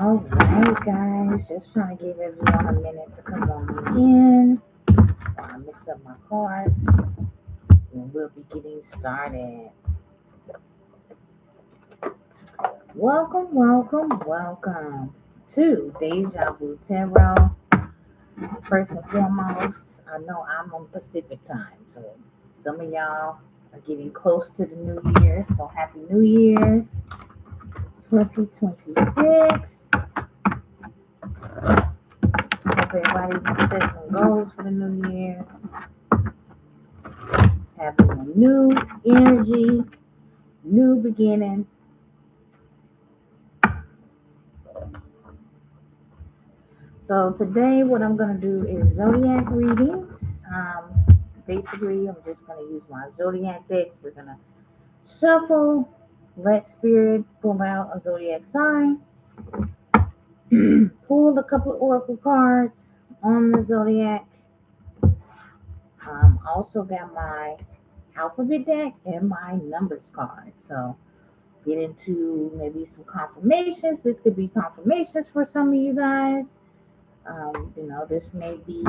All right, guys, just trying to give everyone a minute to come on in while I mix up my cards, and we'll be getting started. Welcome to Deja Vu Tarot. First and foremost, I know I'm on Pacific time, so some of y'all are getting close to the New Year, so Happy New Year's 2026. Hope everybody can set some goals for the New Year's. Having a new energy, new beginning. So today what I'm going to do is Zodiac readings. Basically, I'm just going to use my Zodiac decks. We're going to shuffle, let Spirit pull out a Zodiac sign, pull a couple of Oracle cards on the Zodiac. Also got my alphabet deck and my numbers card. So get into maybe some confirmations. This could be confirmations for some of you guys. This may be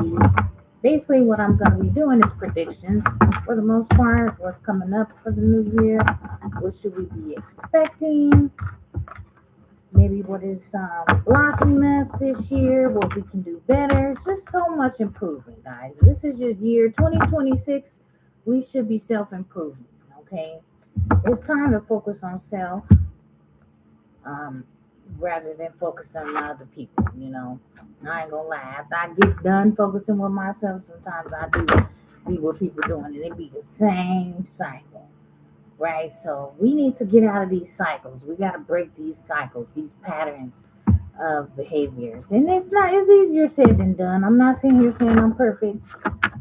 basically what I'm going to be doing is predictions for the most part. What's coming up for the new year? What should we be expecting? Maybe what is blocking us this year? What we can do better? It's just so much improvement, guys. This is your year 2026. We should be self-improving, okay? It's time to focus on self rather than focus on other people, I ain't gonna lie. After I get done focusing with myself, sometimes I do see what people are doing, and it be the same cycle, right? So we need to get out of these cycles. We got to break these cycles, these patterns of behaviors. And it's easier said than done. I'm not sitting here saying I'm perfect,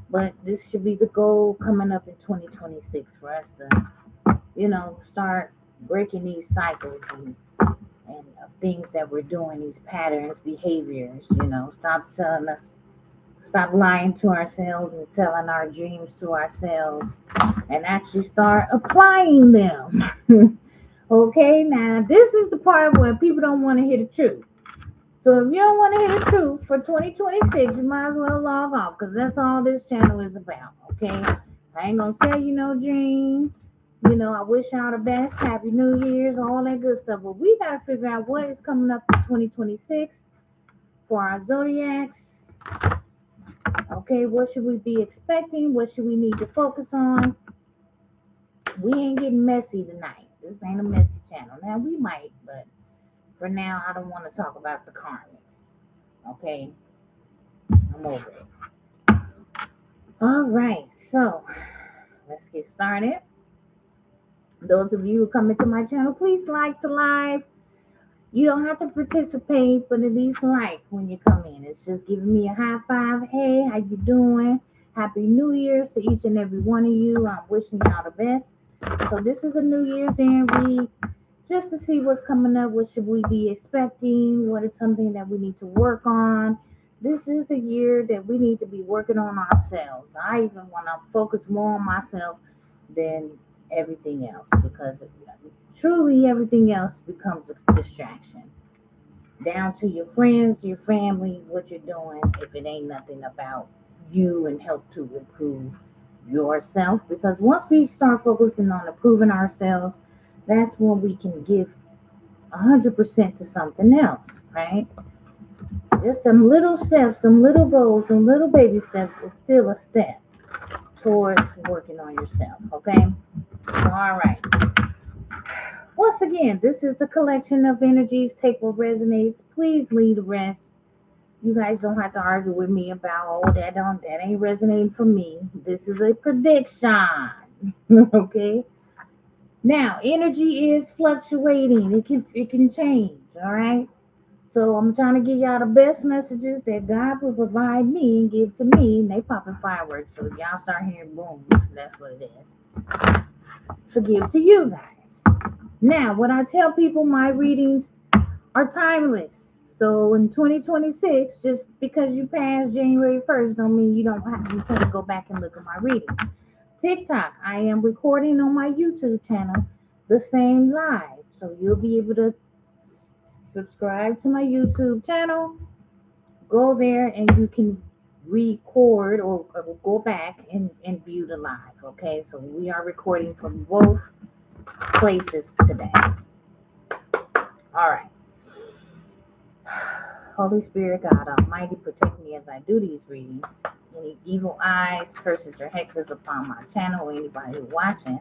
but this should be the goal coming up in 2026 for us to, start breaking these cycles and of things that we're doing, these patterns, behaviors, stop lying to ourselves and selling our dreams to ourselves and actually start applying them. Okay, now this is the part where people don't want to hear the truth. So if you don't want to hear the truth for 2026, you might as well log off, because that's all this channel is about. Okay, I ain't gonna say dream. I wish y'all the best. Happy New Year's, all that good stuff. But we got to figure out what is coming up in 2026 for our Zodiacs. Okay, what should we be expecting? What should we need to focus on? We ain't getting messy tonight. This ain't a messy channel. Now, we might, but for now, I don't want to talk about the karmics. Okay? I'm over it. All right, so let's get started. Those of you who come into my channel, please like the live. You don't have to participate, but at least like when you come in. It's just giving me a high five. Hey, how you doing? Happy New Year's to each and every one of you. I'm wishing y'all the best. So this is a New Year's End read, just to see what's coming up. What should we be expecting? What is something that we need to work on? This is the year that we need to be working on ourselves. I even want to focus more on myself than everything else, because truly everything else becomes a distraction, down to your friends, your family, what you're doing, if it ain't nothing about you and help to improve yourself. Because once we start focusing on improving ourselves, that's when we can give 100% to something else, right? Just some little steps, some little goals, some little baby steps is still a step towards working on yourself. Okay. All right. Once again, this is a collection of energies. Take what resonates. Please leave the rest. You guys don't have to argue with me about, that ain't resonating for me. This is a prediction. Okay. Now, energy is fluctuating. It can change. All right. So I'm trying to give y'all the best messages that God will provide me and give to me. And they popping fireworks. So if y'all start hearing booms, that's what it is. To give to you guys. Now, what I tell people, my readings are timeless. So in 2026, just because you passed January 1st, don't mean you can't go back and look at my readings. TikTok, I am recording on my YouTube channel the same live. So you'll be able to subscribe to my YouTube channel. Go there and you can record or go back and view the live. Okay, so we are recording from both places today. All right. Holy Spirit, God Almighty, protect me as I do these readings. Any evil eyes, curses, or hexes upon my channel, or anybody who's watching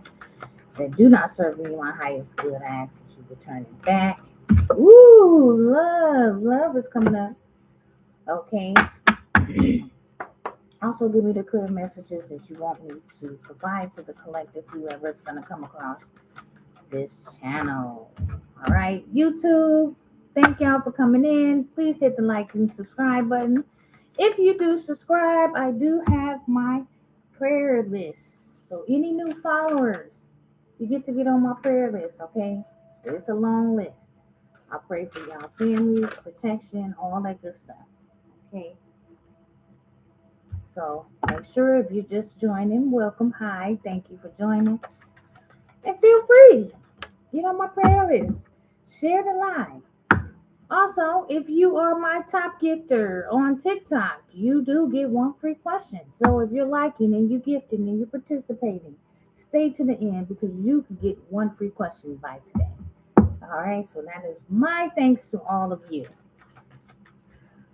that do not serve me my highest good, I ask that you return it back. Ooh, love is coming up. Okay. Also, give me the clear messages that you want me to provide to the collective, whoever is going to come across this channel. All right, YouTube, thank y'all for coming in. Please hit the like and subscribe button. If you do subscribe, I do have my prayer list. So any new followers, you get to get on my prayer list, okay? It's a long list. I pray for y'all families, protection, all that good stuff, okay? So make sure if you're just joining, welcome, hi, thank you for joining. And feel free, get on my prayer list, share the live. Also, if you are my top gifter on TikTok, you do get one free question. So if you're liking and you're gifting and you're participating, stay to the end because you can get one free question by today. All right, so that is my thanks to all of you.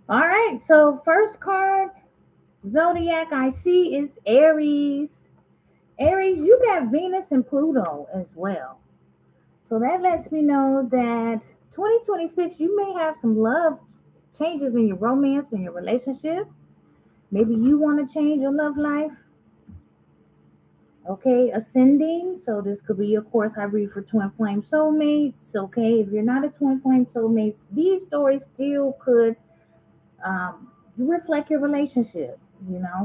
All right, so first card, Zodiac I see is Aries. Aries, you got Venus and Pluto as well. So that lets me know that 2026, you may have some love changes in your romance and your relationship. Maybe you want to change your love life. Okay, ascending. So this could be, of course, I read for twin flame soulmates. Okay, if you're not a twin flame soulmate, these stories still could reflect your relationship,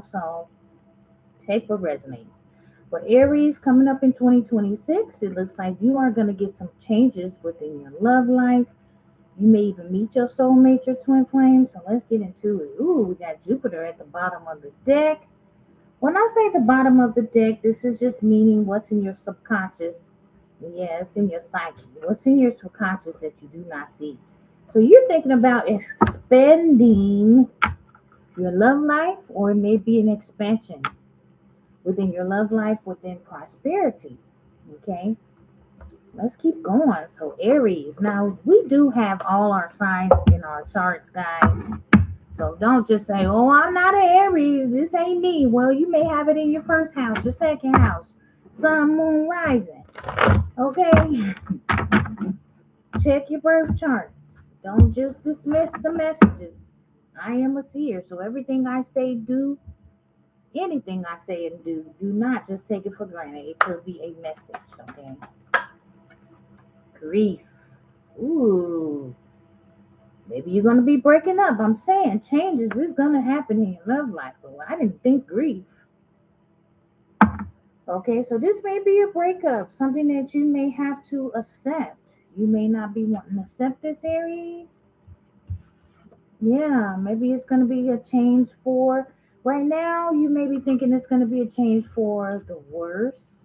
so take what resonates. But Aries, coming up in 2026, it looks like you are going to get some changes within your love life. You may even meet your soulmate, your twin flame. So let's get into it. Ooh, we got Jupiter at the bottom of the deck. When I say the bottom of the deck, this is just meaning what's in your subconscious. Yes, in your psyche. What's in your subconscious that you do not see. So you're thinking about expanding your love life, or it may be an expansion within your love life, within prosperity. Okay, let's keep going. So Aries, now we do have all our signs in our charts, guys. So don't just say, oh, I'm not an Aries, this ain't me. Well, you may have it in your first house, your second house, sun, moon, rising. Okay, check your birth charts. Don't just dismiss the messages. I am a seer, so everything I say, do, anything I say and do not just take it for granted. It could be a message, okay? Grief. Ooh. Maybe you're going to be breaking up. I'm saying changes is going to happen in your love life. But I didn't think grief. Okay, so this may be a breakup, something that you may have to accept. You may not be wanting to accept this, Aries. Yeah, maybe it's going to be a change for... Right now, you may be thinking it's going to be a change for the worse.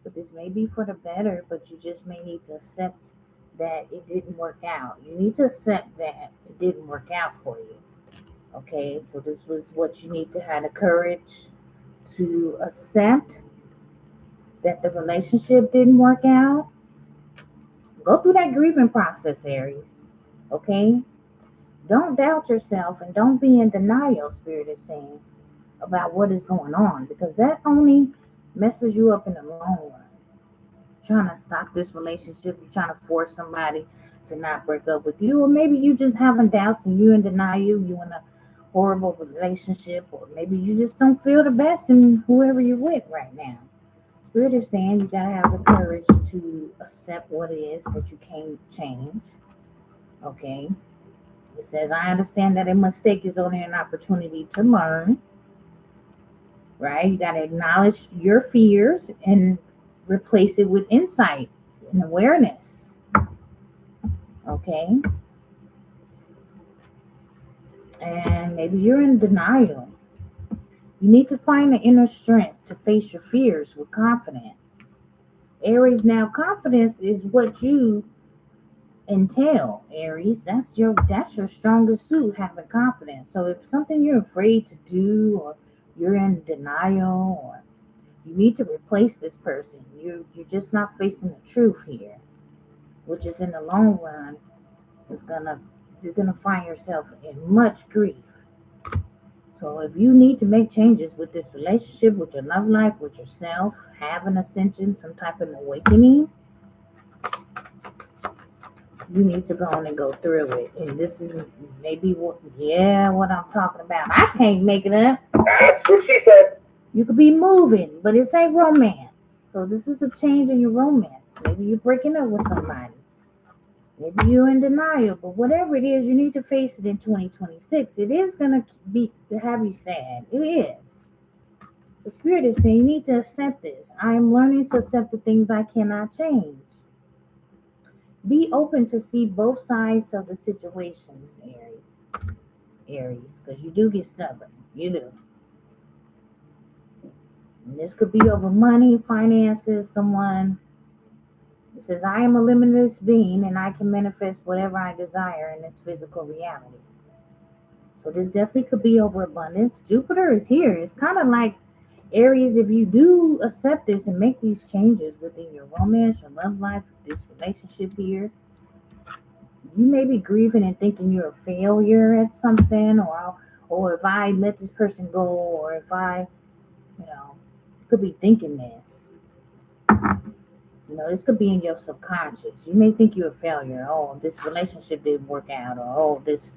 But this may be for the better, but you just may need to accept that it didn't work out. You need to accept that it didn't work out for you. Okay, so this was what you need to have the courage to accept that the relationship didn't work out. Go through that grieving process, Aries. Okay? Don't doubt yourself and don't be in denial, Spirit is saying, about what is going on, because that only messes you up in the long run. Trying to stop this relationship, you're trying to force somebody to not break up with you, or maybe you just having doubts and you're in denial, you're in a horrible relationship, or maybe you just don't feel the best in whoever you're with right now. Spirit is saying you gotta have the courage to accept what it is that you can't change. Okay? It says, I understand that a mistake is only an opportunity to learn. Right? You got to acknowledge your fears and replace it with insight and awareness. Okay? And maybe you're in denial. You need to find the inner strength to face your fears with confidence. Aries, now confidence is what you entail, Aries. That's your strongest suit, having confidence. So if something you're afraid to do, or you're in denial, or you need to replace this person, you're just not facing the truth here, which is in the long run is gonna you're gonna find yourself in much grief. So if you need to make changes with this relationship, with your love life, with yourself, have an ascension, some type of awakening, you need to go on and go through it. And this is maybe what I'm talking about. I can't make it up. That's what she said. You could be moving, but it's a romance. So this is a change in your romance. Maybe you're breaking up with somebody. Maybe you're in denial, but whatever it is, you need to face it in 2026. It is gonna be to have you sad. It is. The spirit is saying you need to accept this. I am learning to accept the things I cannot change. Be open to see both sides of the situations, Aries, because you do get stubborn. You do. And this could be over money, finances, someone. It says, I am a limitless being and I can manifest whatever I desire in this physical reality. So this definitely could be over abundance. Jupiter is here. It's kind of like Aries, if you do accept this and make these changes within your romance, your love life, this relationship here, you may be grieving and thinking you're a failure at something, or if I let this person go, or if I, you know, could be thinking this. This could be in your subconscious. You may think you're a failure. Oh, this relationship didn't work out, or oh, this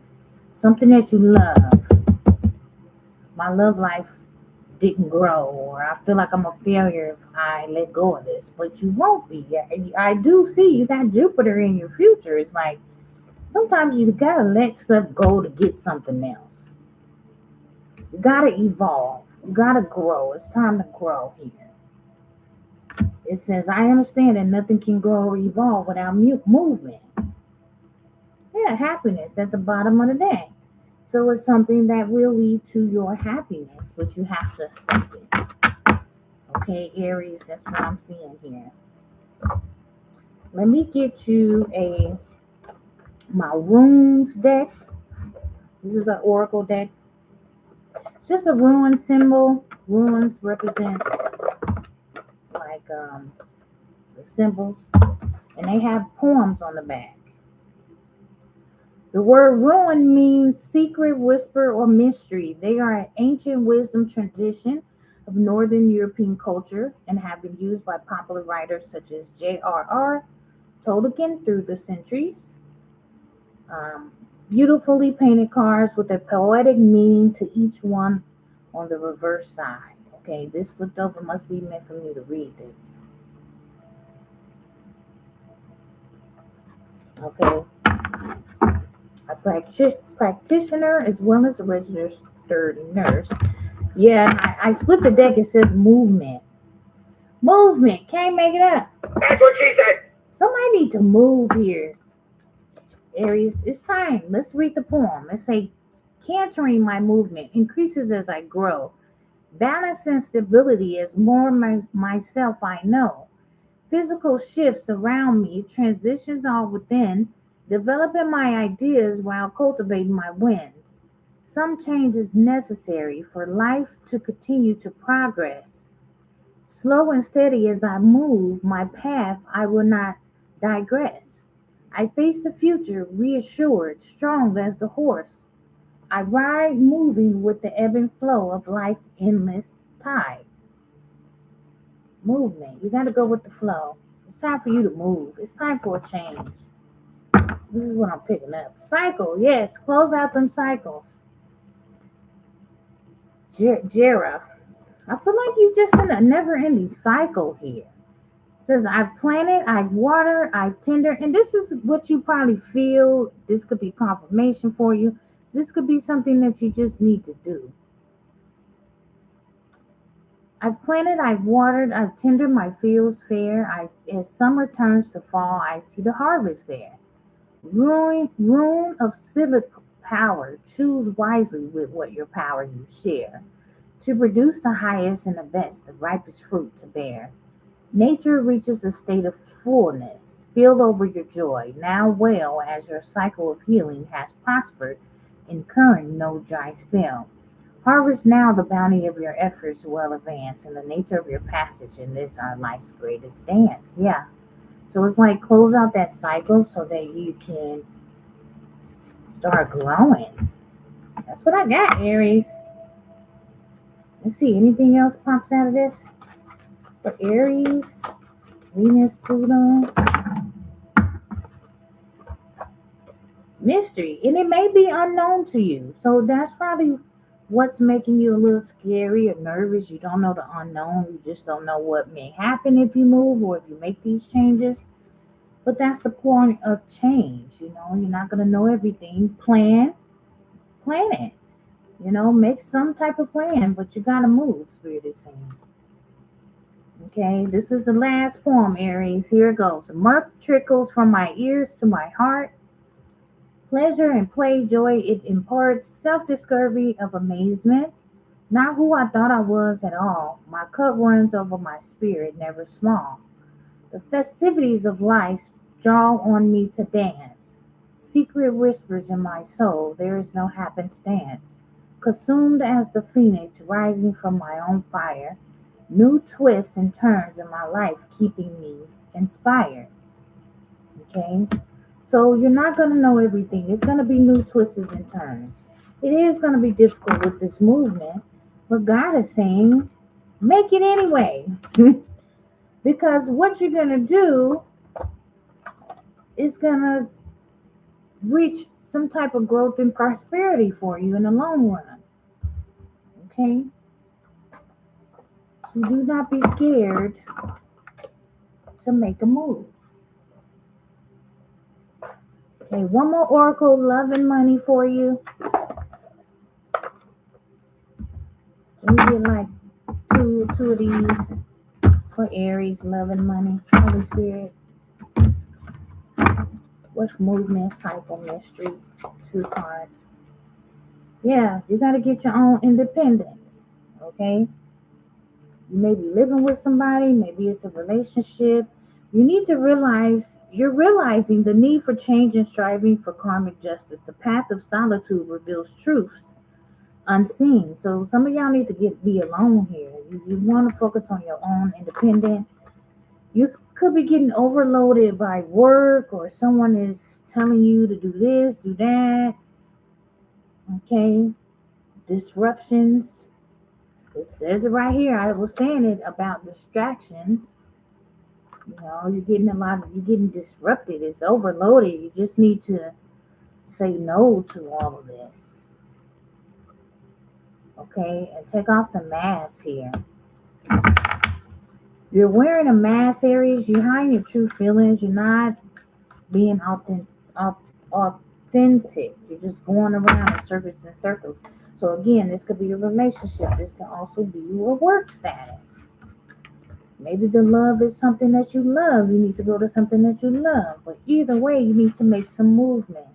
something that you love. My love life didn't grow, or I feel like I'm a failure if I let go of this. But you won't be. I do see you got Jupiter in your future. It's like sometimes you gotta let stuff go to get something else. You gotta evolve. You gotta grow. It's time to grow here. It says, I understand that nothing can grow or evolve without movement. Yeah, happiness at the bottom of the day. So it's something that will lead to your happiness, but you have to accept it. Okay, Aries, that's what I'm seeing here. Let me get you my runes deck. This is an oracle deck. It's just a rune symbol. Runes represents like the symbols, and they have poems on the back. The word ruin means secret, whisper, or mystery. They are an ancient wisdom tradition of Northern European culture and have been used by popular writers such as J.R.R. Tolkien through the centuries. Um, Beautifully painted cards with a poetic meaning to each one on the reverse side. Okay, this flipped over must be meant for me to read this. Okay. A practitioner as well as a registered nurse. Yeah, I split the deck. It says movement. Movement. Can't make it up. That's what she said. Somebody need to move here. Aries, it's time. Let's read the poem. Let's say, cantering my movement increases as I grow. Balance and stability as more myself I know. Physical shifts around me, transitions all within, developing my ideas while cultivating my wins. Some change is necessary for life to continue to progress. Slow and steady as I move my path, I will not digress. I face the future reassured, strong as the horse. I ride moving with the ebb and flow of life's endless tide. Movement. You got to go with the flow. It's time for you to move. It's time for a change. This is what I'm picking up. Cycle. Yes. Close out them cycles. Jera. I feel like you just in a never ending cycle here. It says, I've planted, I've watered, I've tendered. And this is what you probably feel. This could be confirmation for you. This could be something that you just need to do. I've planted, I've watered, I've tendered my fields fair. As summer turns to fall, I see the harvest there. Rune of silic power, choose wisely with what your power you share, to produce the highest and the best, the ripest fruit to bear. Nature reaches a state of fullness, spill over your joy, now well as your cycle of healing has prospered, incurring no dry spell. Harvest now the bounty of your efforts well advanced and the nature of your passage in this our life's greatest dance. Yeah. So it's like close out that cycle so that you can start growing. That's what I got, Aries. Let's see, anything else pops out of this for Aries? Venus, Pluto. Mystery. And it may be unknown to you. So that's probably what's making you a little scary or nervous. You don't know the unknown. You just don't know what may happen if you move or if you make these changes. But that's the point of change. You know, you're not going to know everything. Plan it. You know, make some type of plan, but you got to move, Spirit is saying. Okay, this is the last poem, Aries. Here it goes. Mirth trickles from my ears to my heart. Pleasure and play, joy it imparts. Self-discovery of amazement. Not who I thought I was at all. My cup runs over my spirit, never small. The festivities of life draw on me to dance. Secret whispers in my soul, there is no happenstance. Consumed as the phoenix rising from my own fire. New twists and turns in my life keeping me inspired. Okay? So you're not going to know everything. It's going to be new twists and turns. It is going to be difficult with this movement, but God is saying, make it anyway. Because what you're going to do is going to reach some type of growth and prosperity for you in the long run. Okay? So do not be scared to make a move. Okay, one more oracle, love and money for you. We get like two of these for Aries, love and money. Holy Spirit. What's movement, cycle, mystery? 2 cards. Yeah, you got to get your own independence. Okay? You may be living with somebody, maybe it's a relationship. You need to realize, you're realizing the need for change and striving for karmic justice. The path of solitude reveals truths unseen. So some of y'all need to be alone here. You want to focus on your own independent. You could be getting overloaded by work or someone is telling you to do this, do that. Okay? Disruptions. It says it right here. I was saying it about distractions. You know, you're getting disrupted. It's overloaded. You just need to say no to all of this. Okay, and take off the mask here. You're wearing a mask, Aries. You're hiding your true feelings. You're not being authentic. You're just going around in circles and circles. So again, this could be a relationship. This can also be your work status. Maybe the love is something that you love. You need to go to something that you love. But either way, you need to make some movement.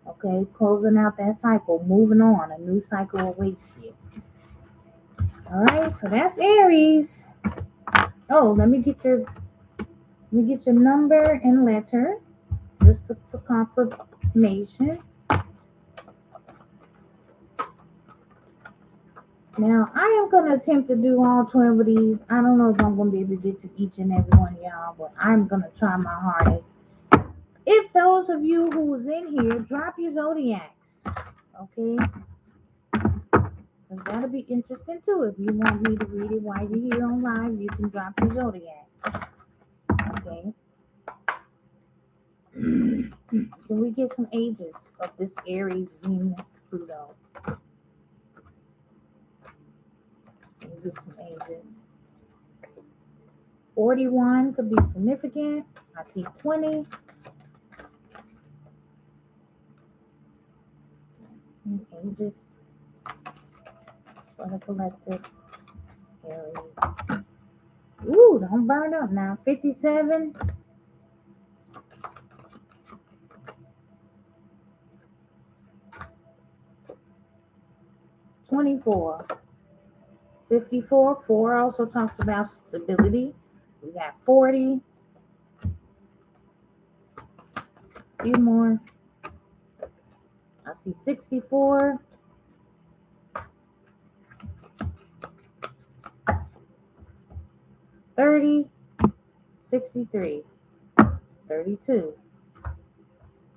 Okay, closing out that cycle, moving on. A new cycle awaits you. All right, so that's Aries. Oh, let me get your number and letter, just for confirmation. Now, I am going to attempt to do all 12 of these. I don't know if I'm going to be able to get to each and every one of y'all, but I'm going to try my hardest. If those of you who was in here, drop your Zodiacs, okay? That'll be interesting too. If you want me to read it while you're here on live, you can drop your Zodiac, okay? Can we get some ages of this Aries, Venus, Pluto? Can we get some ages? 41 could be significant. I see 20. And ages for the collective Aries. Ooh, don't burn up now. 57. 24. 54. 4 also talks about stability. We got 40. few more. I see 64. 30. 63. 32.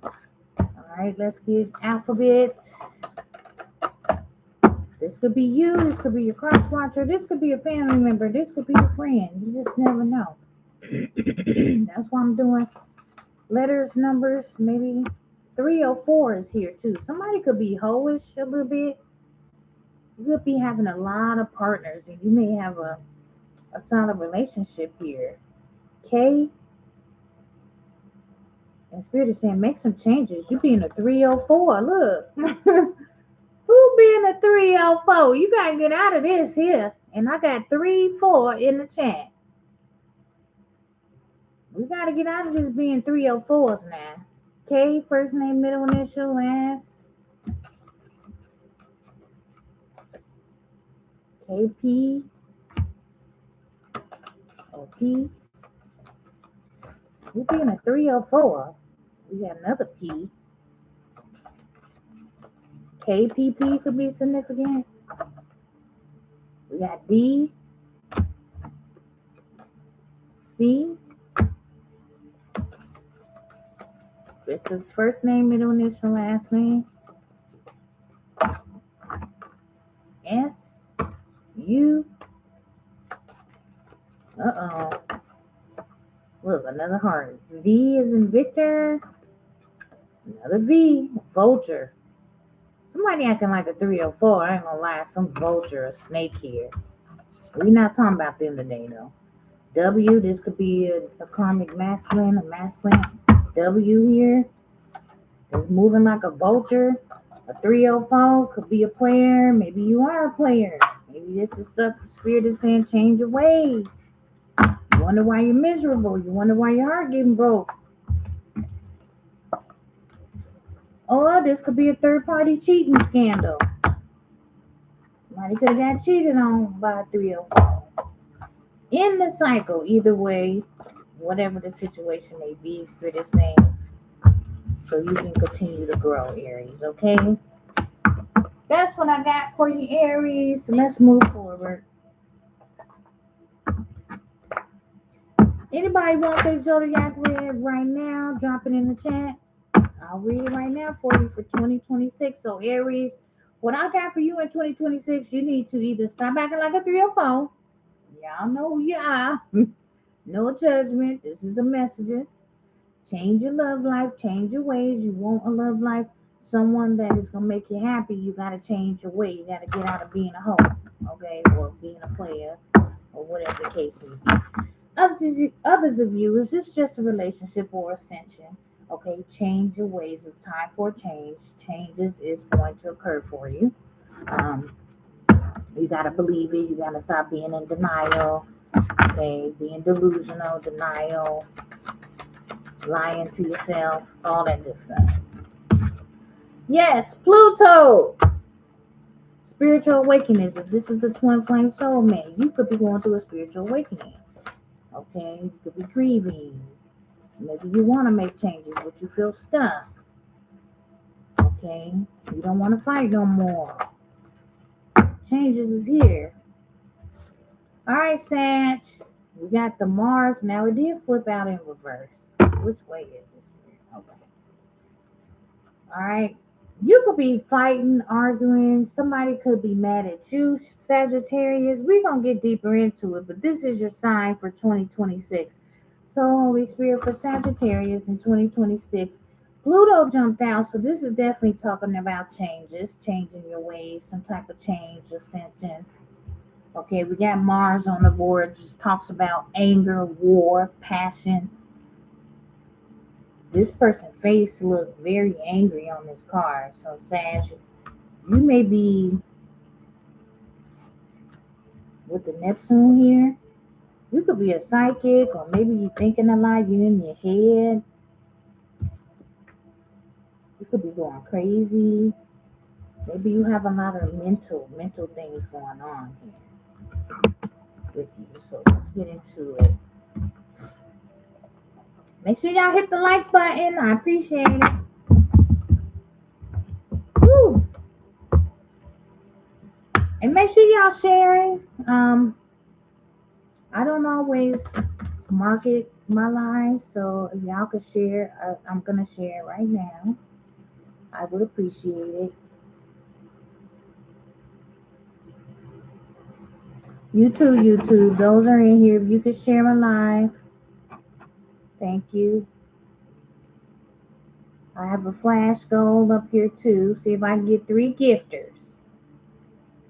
All right, let's get alphabets. This could be you. This could be your cross watcher. This could be a family member. This could be a friend. You just never know. That's why I'm doing letters, numbers. Maybe 304 is here too. Somebody could be hoish a little bit. You could be having a lot of partners, and you may have a solid relationship here. K. And Spirit is saying, make some changes. You being a 304. Look. Who being a 304? You got to get out of this here. And I got 3-4 in the chat. We got to get out of this being 304s now. K, first name, middle initial, last. KP. OP. We being a 304. We got another P. KPP could be significant. We got D. C. This is first name, middle initial, last name. S. U. Uh-oh. Look, another heart. V is in Victor. Another V. Vulture. Somebody acting like a 304. I ain't gonna lie. Some vulture, a snake here. We're not talking about them today, though. W, this could be a karmic masculine, a masculine. W here is moving like a vulture. A 304 could be a player. Maybe you are a player. Maybe this is stuff Spirit is saying, change your ways. You wonder why you're miserable. You wonder why your heart getting broke. Or this could be a third-party cheating scandal. Somebody could have got cheated on by a 304. In the cycle, either way, whatever the situation may be, Spirit is saying, so you can continue to grow, Aries, okay? That's what I got for you, Aries. Let's move forward. Anybody want their Zodiac read right now? Drop it in the chat. I'll read it right now for you for 2026. So, Aries, what I got for you in 2026, you need to either stop acting like a 304. Y'all know who you are. No judgment. This is the messages. Change your love life. Change your ways. You want a love life. Someone that is going to make you happy. You got to change your way. You got to get out of being a hoe. Okay? Or being a player. Or whatever the case may be. Others of you, is this just a relationship or ascension? Okay, change your ways. It's time for a change. Changes is going to occur for you. You got to believe it. You got to stop being in denial. Okay, being delusional, denial, lying to yourself, all that good stuff. Yes, Pluto. Spiritual awakenings. If this is a twin flame soulmate, you could be going through a spiritual awakening. Okay, you could be grieving. Maybe you want to make changes, but you feel stuck. Okay, you don't want to fight no more. Changes is here. All right, Sag. We got the Mars. Now it did flip out in reverse. Which way is this? Okay. All right. You could be fighting, arguing. Somebody could be mad at you, Sagittarius. We're going to get deeper into it, but this is your sign for 2026. So, Holy Spirit, for Sagittarius in 2026, Pluto jumped out. So, this is definitely talking about changes, changing your ways, some type of change, ascension. Okay, we got Mars on the board. Just talks about anger, war, passion. This person's face looked very angry on this card. So, Sag, you may be with the Neptune here. You could be a psychic, or maybe you're thinking a lot. You're in your head. You could be going crazy. Maybe you have a lot of mental things going on here with you. So let's get into it. Make sure y'all hit the like button. I appreciate it. Woo. And make sure y'all sharing. I don't always market my live, so if y'all could share, I'm gonna share right now. I would appreciate it. YouTube, those are in here. If you could share my live, thank you. I have a flash goal up here too. See if I can get 3 gifters.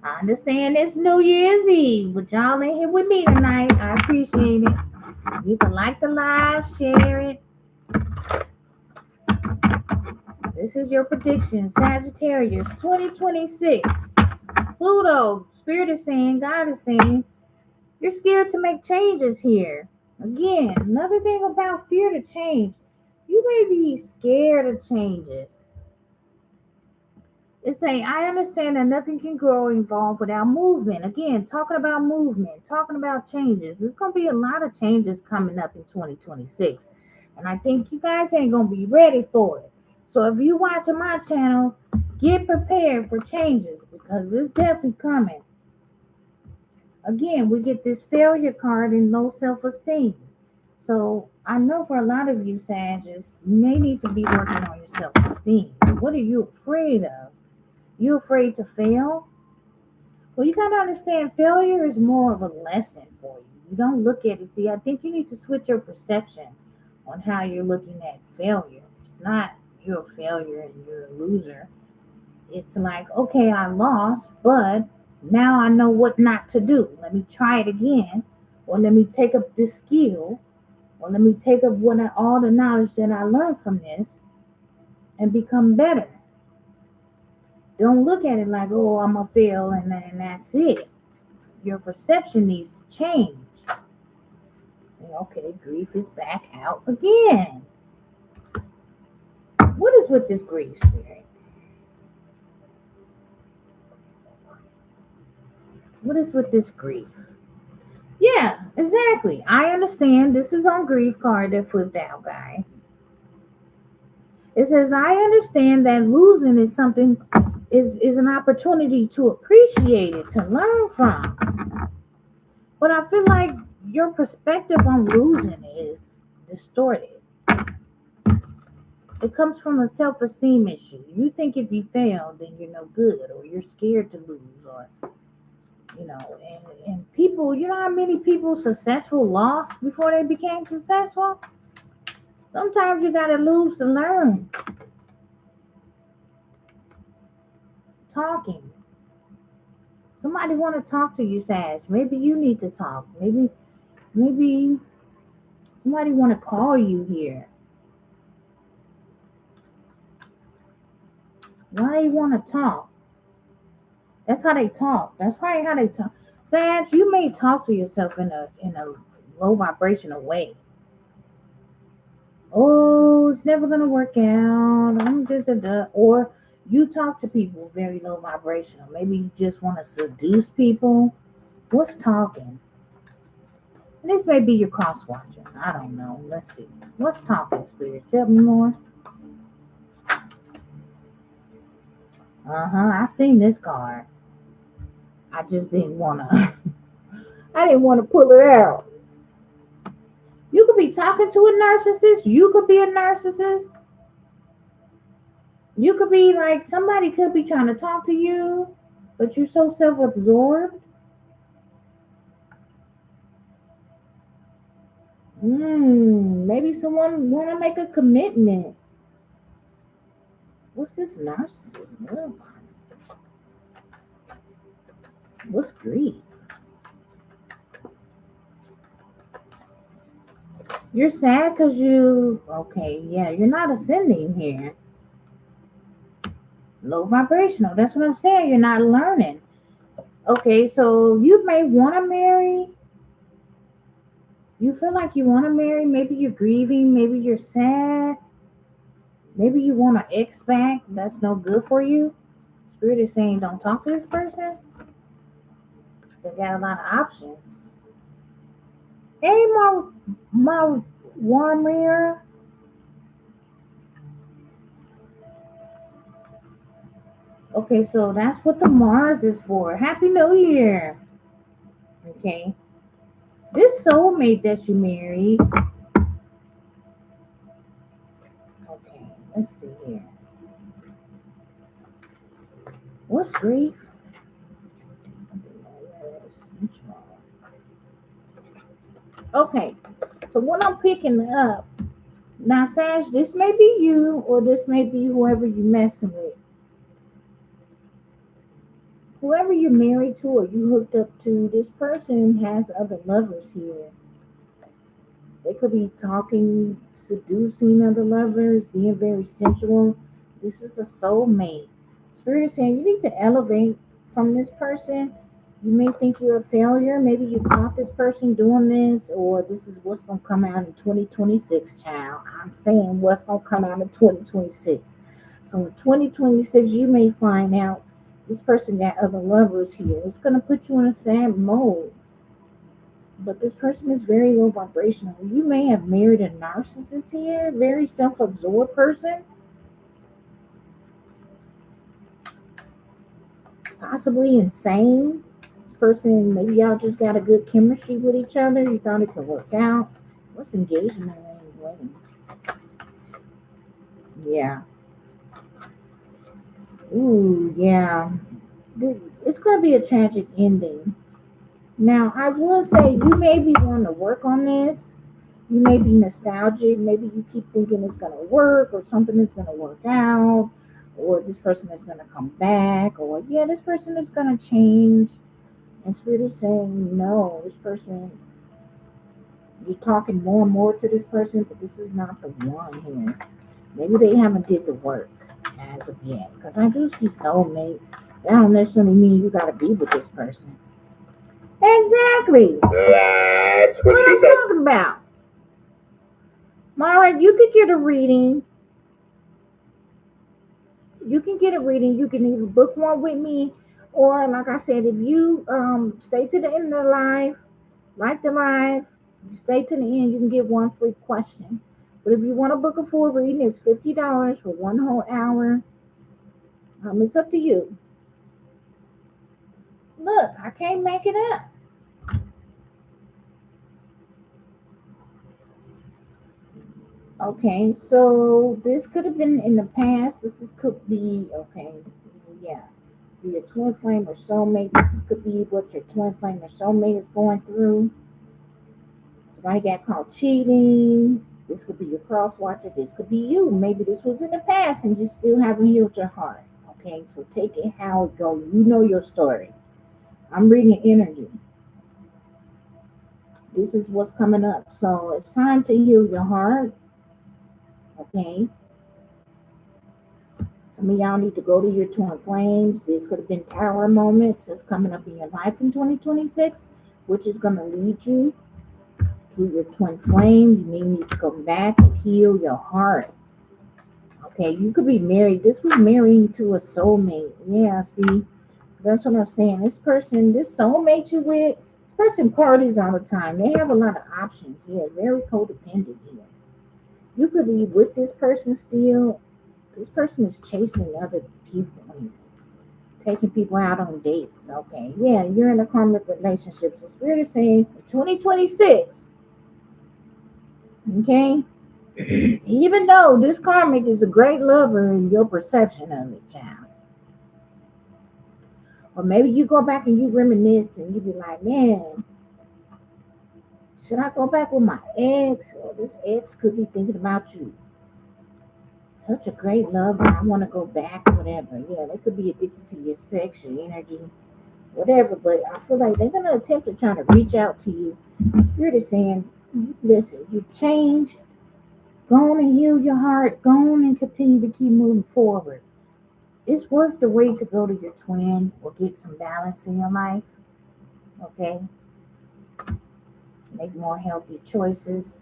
I understand it's New Year's Eve, but y'all in here with me tonight. I appreciate it. You can like the live, share it. This is your prediction, Sagittarius 2026. Pluto, Spirit is saying, God is saying, you're scared to make changes here. Again, another thing about fear to change. You may be scared of changes. It's saying, I understand that nothing can grow or evolve without movement. Again, talking about movement, talking about changes. There's going to be a lot of changes coming up in 2026. And I think you guys ain't going to be ready for it. So if you watching my channel, get prepared for changes because it's definitely coming. Again, we get this failure card and low self-esteem. So I know for a lot of you, Sagittarius, you may need to be working on your self-esteem. What are you afraid of? You afraid to fail? Well, you got to understand failure is more of a lesson for you. You don't look at it. See, I think you need to switch your perception on how you're looking at failure. It's not you're a failure and you're a loser. It's like, okay, I lost, but now I know what not to do. Let me try it again, or let me take up this skill, or let me take up all the knowledge that I learned from this and become better. Don't look at it like, oh, I'm going to fail and that's it. Your perception needs to change. Okay, grief is back out again. What is with this grief, Spirit? What is with this grief? Yeah, exactly. I understand. This is on grief card that flipped out, guys. It says, I understand that losing is something is an opportunity to appreciate it, to learn from. But I feel like your perspective on losing is distorted. It comes from a self-esteem issue. You think if you fail, then you're no good, or you're scared to lose, or and people, you know how many people successful lost before they became successful? Sometimes you gotta lose to learn. Talking. Somebody want to talk to you, Sag. Maybe you need to talk. Maybe somebody want to call you here. Why do you want to talk? That's how they talk. That's probably how they talk. Sag, you may talk to yourself in a low vibrational way. Oh, it's never gonna work out. I'm just or you talk to people very low vibrational. Maybe you just want to seduce people. What's talking? This may be your cross watching. I don't know. Let's see. What's talking, Spirit? Tell me more. I seen this card. I just didn't wanna. I didn't want to pull it out. You could be talking to a narcissist. You could be a narcissist. You could be like somebody could be trying to talk to you, but you're so self-absorbed. Maybe someone want to make a commitment. What's this narcissist? What's grief? You're sad because you're not ascending here. Low vibrational. That's what I'm saying. You're not learning. Okay, so you may want to marry. You feel like you want to marry. Maybe you're grieving. Maybe you're sad. Maybe you want an ex back. That's no good for you. Spirit is saying don't talk to this person. They got a lot of options. Hey, Warmer. Okay, so that's what the Mars is for. Happy New Year. Okay. This soulmate that you married. Okay, let's see here. What's grief? Okay, so what I'm picking up now, Sash, this may be you or this may be whoever you're messing with. Whoever you're married to or you hooked up to, this person has other lovers here. They could be talking, seducing other lovers, being very sensual. This is a soulmate. Spirit is saying you need to elevate from this person. You may think you're a failure. Maybe you caught this person doing this, or this is what's going to come out in 2026, child. I'm saying what's going to come out in 2026. So in 2026, you may find out this person got other lovers here. It's going to put you in a sad mode. But this person is very low vibrational. You may have married a narcissist here, very self-absorbed person, possibly insane. This person, maybe y'all just got a good chemistry with each other. You thought it could work out. What's engagement and wedding? Yeah. Ooh, yeah. It's going to be a tragic ending. Now, I will say you may be wanting to work on this. You may be nostalgic. Maybe you keep thinking it's going to work or something is going to work out or this person is going to come back or, yeah, this person is going to change. And Spirit is saying, no, this person, you're talking more and more to this person, but this is not the one here. Maybe they haven't did the work as of yet. Because I do see soulmate. That don't necessarily mean you got to be with this person. Exactly. That's what What she I'm said. talking about. Mara, you could get a reading. You can get a reading. You can either book one with me, or like I said, if you stay to the end of the live, like the live, you stay to the end, you can get one free question. But if you want to book a full reading, it's $50 for one whole hour. It's up to you. Look, I can't make it up. Okay, so this could have been in the past. Could be okay. Yeah, be a twin flame or soulmate. Could be what your twin flame or soulmate is going through. Somebody got caught cheating. This could be your cross watcher. This could be you. Maybe this was in the past and you still haven't healed your heart. Okay, so take it how it goes. You know your story. I'm reading energy. This is what's coming up. So it's time to heal your heart. Okay. Some of y'all need to go to your twin flames. This could have been tower moments that's coming up in your life in 2026, which is going to lead you to your twin flame. You may need to come back and heal your heart. Okay, you could be married. This was marrying to a soulmate. Yeah, see, that's what I'm saying. This person, this soulmate you with, this person parties all the time. They have a lot of options. Yeah, very codependent here. You could be with this person still. This person is chasing other people and taking people out on dates. Okay, yeah, you're in a karmic relationship. So Spirit is saying 2026. Okay, even though this karmic is a great lover in your perception of it, child. Or maybe you go back and you reminisce and you be like, man, should I go back with my ex? Or this ex could be thinking about you. Such a great lover. I want to go back, whatever. Yeah, they could be addicted to your sex, your energy, whatever. But I feel like they're going to attempt to try to reach out to you. The Spirit is saying, listen, you change. Go on and heal your heart. Go on and continue to keep moving forward. It's worth the wait to go to your twin or get some balance in your life. Okay? Make more healthy choices.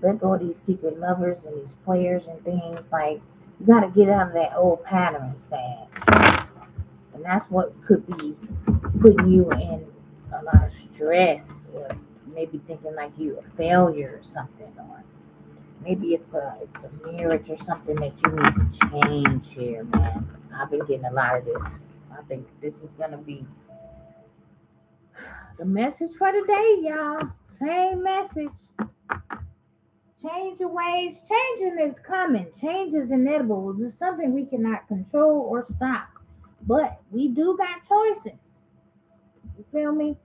Let go of these secret lovers and these players and things. Like, you got to get out of that old pattern, Sag. And that's what could be putting you in a lot of stress or maybe thinking like you a failure or something, or maybe it's a marriage or something that you need to change here, man. I've been getting a lot of this. I think this is gonna be the message for today, y'all. Same message. Change your ways. Changing is coming. Change is inevitable. It's something we cannot control or stop. But we do got choices. You feel me?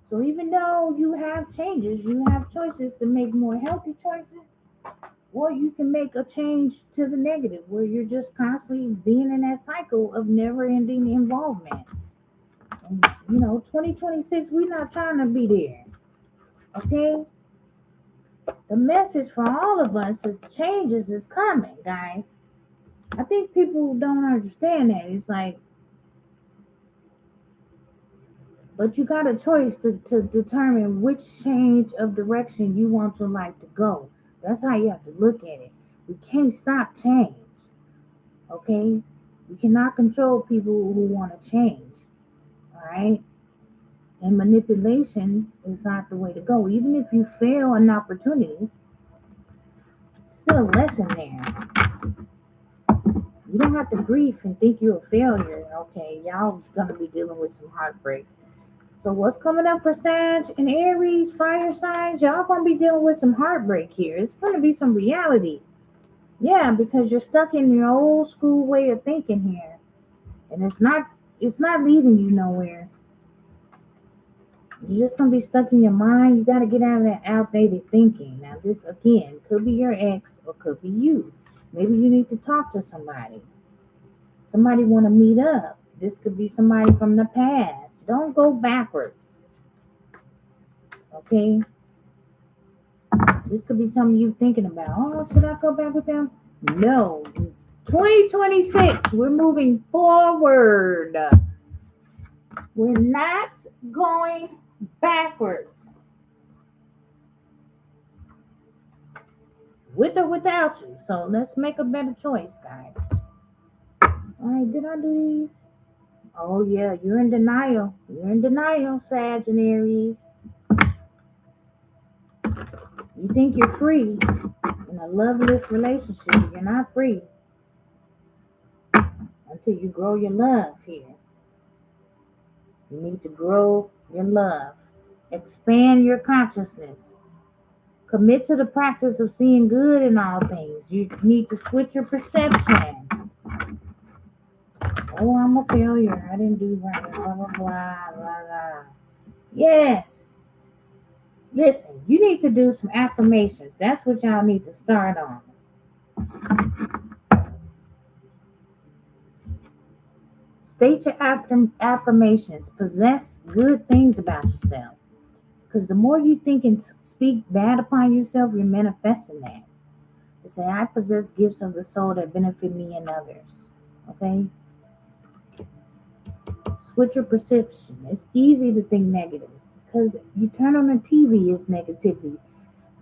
So even though you have changes, you have choices to make more healthy choices, or you can make a change to the negative where you're just constantly being in that cycle of never ending involvement. And, 2026, we're not trying to be there. Okay? The message for all of us is changes is coming, guys. I think people don't understand that. It's like, but you got a choice to determine which change of direction you want your life to go. That's how you have to look at it. We can't stop change. Okay? We cannot control people who want to change. All right? And manipulation is not the way to go. Even if you fail an opportunity, it's still a lesson there. You don't have to grief and think you're a failure. Okay, y'all gonna be dealing with some heartbreak. So what's coming up for Sag and Aries, fire signs? Y'all gonna be dealing with some heartbreak here. It's gonna be some reality. Yeah, because you're stuck in your old school way of thinking here. And it's not leading you nowhere. You're just gonna be stuck in your mind. You gotta get out of that outdated thinking. Now this again could be your ex or could be you. Maybe you need to talk to somebody. Somebody want to meet up. This could be somebody from the past. Don't go backwards. Okay? This could be something you thinking about. Oh, should I go back with them? No. 2026, we're moving forward. We're not going backwards. With or without you. So let's make a better choice, guys. All right, did I do these? Oh, yeah, you're in denial. You're in denial, Sag and Aries. You think you're free in a loveless relationship. You're not free until you grow your love here. You need to grow your love. Expand your consciousness. Commit to the practice of seeing good in all things. You need to switch your perception. Oh, I'm a failure. I didn't do right. Blah, blah, blah, blah, blah. Yes. Listen, you need to do some affirmations. That's what y'all need to start on. State your affirmations. Possess good things about yourself. Because the more you think and speak bad upon yourself, you're manifesting that. You say, I possess gifts of the soul that benefit me and others. Okay? Switch your perception. It's easy to think negative because you turn on the TV, it's negativity.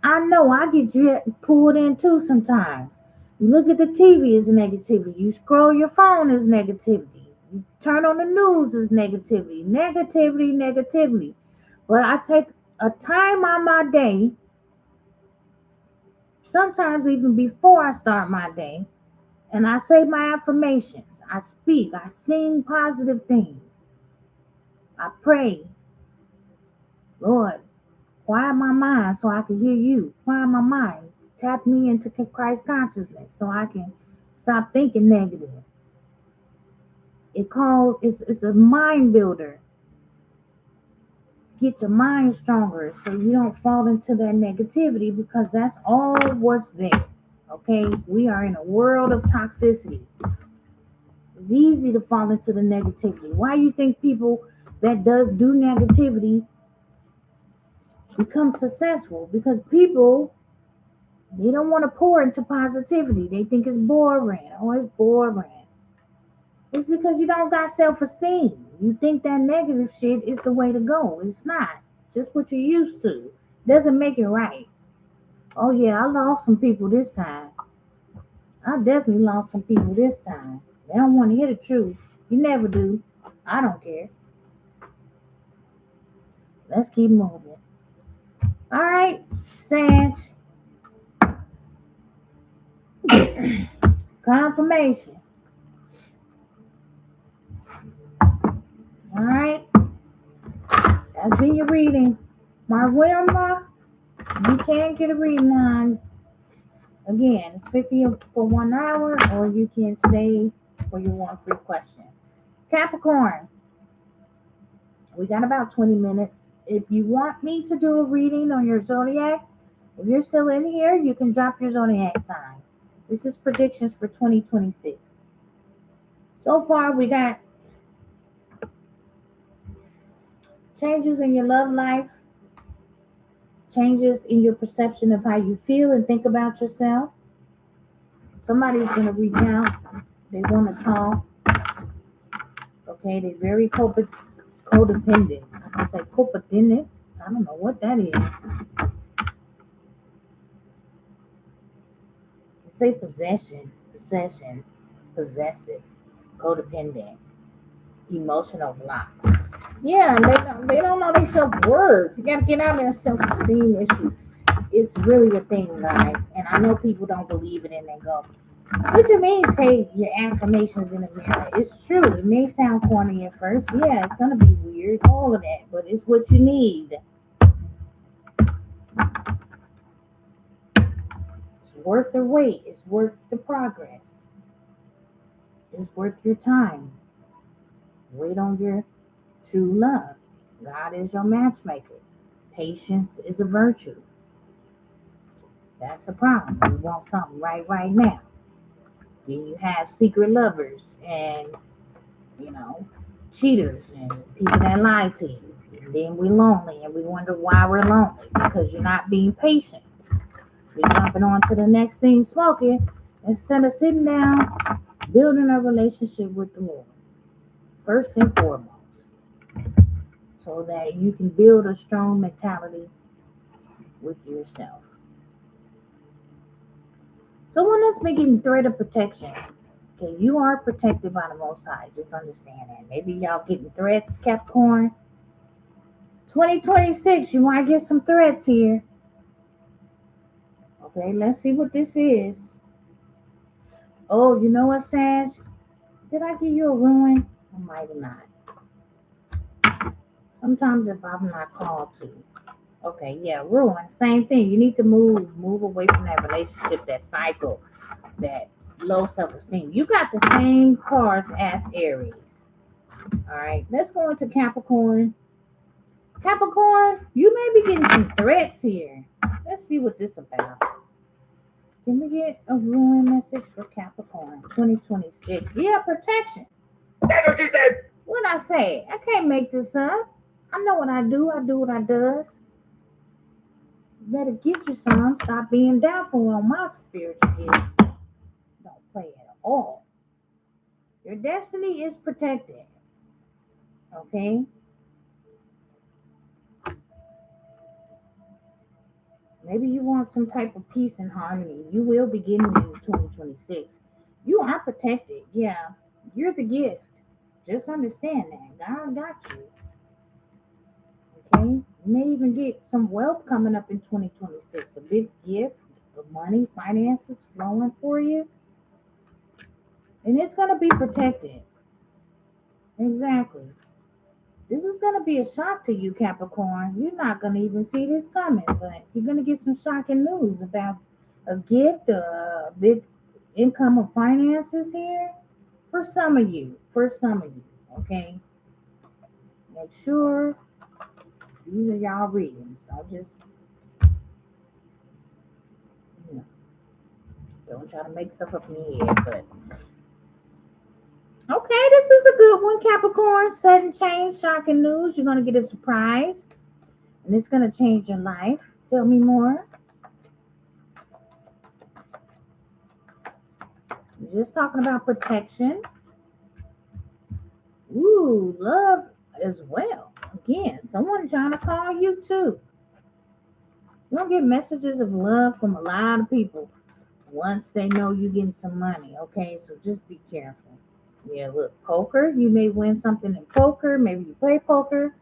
I know I get pulled in too sometimes. You look at the TV, it's negativity. You scroll your phone, it's negativity. You turn on the news, it's negativity. Negativity, negativity. But I take a time on my day, sometimes even before I start my day, and I say my affirmations. I speak, I sing positive things. I pray, Lord, quiet my mind so I can hear you. Quiet my mind. Tap me into Christ consciousness so I can stop thinking negative. It's a mind builder. Get your mind stronger so you don't fall into that negativity because that's all what's there. Okay? We are in a world of toxicity. It's easy to fall into the negativity. Why you think people that do negativity become successful? Because people, they don't want to pour into positivity. They think it's boring. Oh, it's boring. It's because you don't got self-esteem. You think that negative shit is the way to go. It's not. Just what you're used to. Doesn't make it right. Oh yeah, I lost some people this time. I definitely lost some people this time. They don't want to hear the truth. You never do. I don't care. Let's keep moving. All right, Sag. Confirmation. All right, that's been your reading. My Wilma, you can get a reading on. Again, it's 50 for 1 hour, or you can stay for your one free question. Capricorn, we got about 20 minutes. If you want me to do a reading on your zodiac, if you're still in here, you can drop your zodiac sign. This is predictions for 2026. So far, we got changes in your love life, changes in your perception of how you feel and think about yourself. Somebody's going to reach out. They want to talk. Okay, they're very codependent. I can say codependent. I don't know what that is. Say possession, possessive, codependent, emotional blocks. Yeah, they don't know their self-worth. You gotta get out of that self-esteem issue. It's really a thing, guys. And I know people don't believe it and they go, what you mean say your affirmations in the mirror? It's true. It may sound corny at first. Yeah, it's gonna be weird, all of that, but it's what you need. It's worth the wait. It's worth the progress. It's worth your time. Wait on your true love. God is your matchmaker. Patience is a virtue. That's the problem. You want something right now. Then you have secret lovers and, you know, cheaters and people that lie to you. And then we're lonely and we wonder why we're lonely because you're not being patient. You're jumping on to the next thing smoking instead of sitting down, building a relationship with the Lord. First and foremost. So that you can build a strong mentality with yourself. Someone that's making threat of protection. Okay, you are protected by the Most High. Just understand that. Maybe y'all getting threats, Capricorn. 2026, you might get some threats here. Okay, let's see what this is. Oh, you know what, Sag? Did I give you a ruin? I might have not. Sometimes if I'm not called to. Okay, yeah, ruin. Same thing. You need to move away from that relationship, that cycle, that low self-esteem. You got the same cards as Aries. All right, let's go into Capricorn. Capricorn, you may be getting some threats here. Let's see what this is about. Can we get a ruin message for Capricorn 2026? Yeah, protection. That's what she said. What I say? I can't make this up. I know what I do. I do what I does. You better get you some. Stop being doubtful on my spiritual gifts. Don't play at all. Your destiny is protected. Okay? Maybe you want some type of peace and harmony. You will be getting it in 2026. You are protected. Yeah. You're the gift. Just understand that. God got you. Okay? You may even get some wealth coming up in 2026. A big gift of money, finances flowing for you. And it's going to be protected. Exactly. This is going to be a shock to you, Capricorn. You're not going to even see this coming, but you're going to get some shocking news about a gift, a big income of finances here for some of you. Okay? Make sure these are y'all readings. You know, don't try to make stuff up in your head, but okay, this is a good one, Capricorn. Sudden change, shocking news. You're going to get a surprise, and it's going to change your life. Tell me more. We're just talking about protection. Ooh, love as well. Again, someone trying to call you too. You're going to get messages of love from a lot of people once they know you're getting some money. Okay, so just be careful. Yeah, look, poker. You may win something in poker. Maybe you play poker.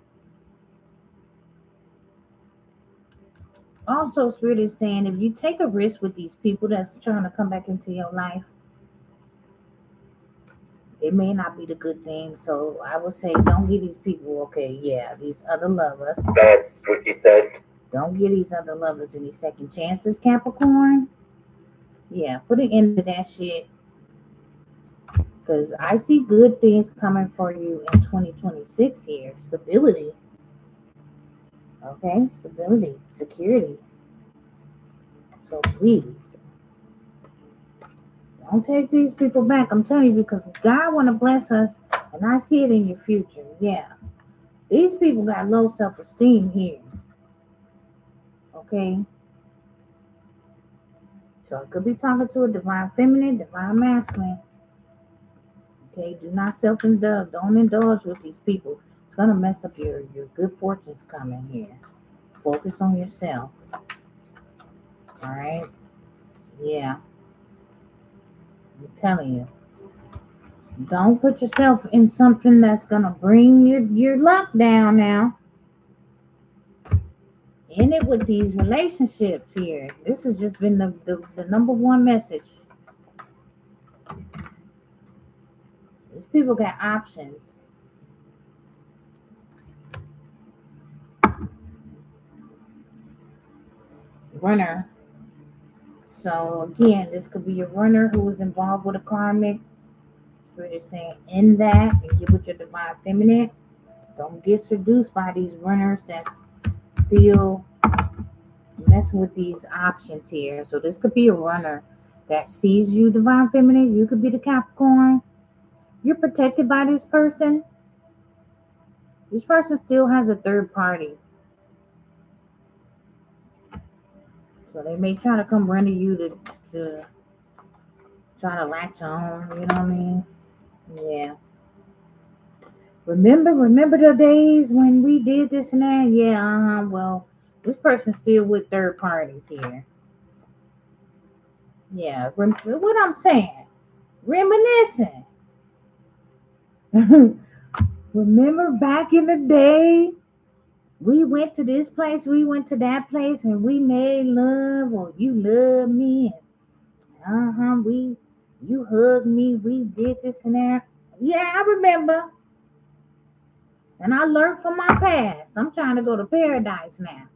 Also, Spirit is saying if you take a risk with these people that's trying to come back into your life, it may not be the good thing. So I would say don't get these people, okay, yeah, these other lovers. That's what she said. Don't give these other lovers any second chances, Capricorn. Yeah, put an end to that shit. Because I see good things coming for you in 2026 here. Stability. Okay? Stability. Security. So please, don't take these people back. I'm telling you, because God want to bless us, and I see it in your future. Yeah. These people got low self-esteem here. Okay? So it could be talking to a divine feminine, divine masculine. Okay, do not self-indulge. Don't indulge with these people. It's gonna mess up your good fortunes coming here. Focus on yourself. All right. Yeah, I'm telling you. Don't put yourself in something that's gonna bring your luck down now. In it with these relationships here. This has just been the number one message. These people got options. Runner. So again, this could be a runner who is involved with a karmic. Spirit is saying in that and get with your divine feminine. Don't get seduced by these runners that's still messing with these options here. So this could be a runner that sees you, divine feminine. You could be the Capricorn. You're protected by this person. This person still has a third party. So they may try to come run to you to try to latch on, you know what I mean? Yeah. Remember the days when we did this and that? Yeah, well, this person's still with third parties here. Yeah, what I'm saying. Reminiscing. Remember back in the day, we went to this place, we went to that place, and we made love, or you loved me. We, you hugged me, we did this and that. Yeah, I remember. And I learned from my past. I'm trying to go to paradise now.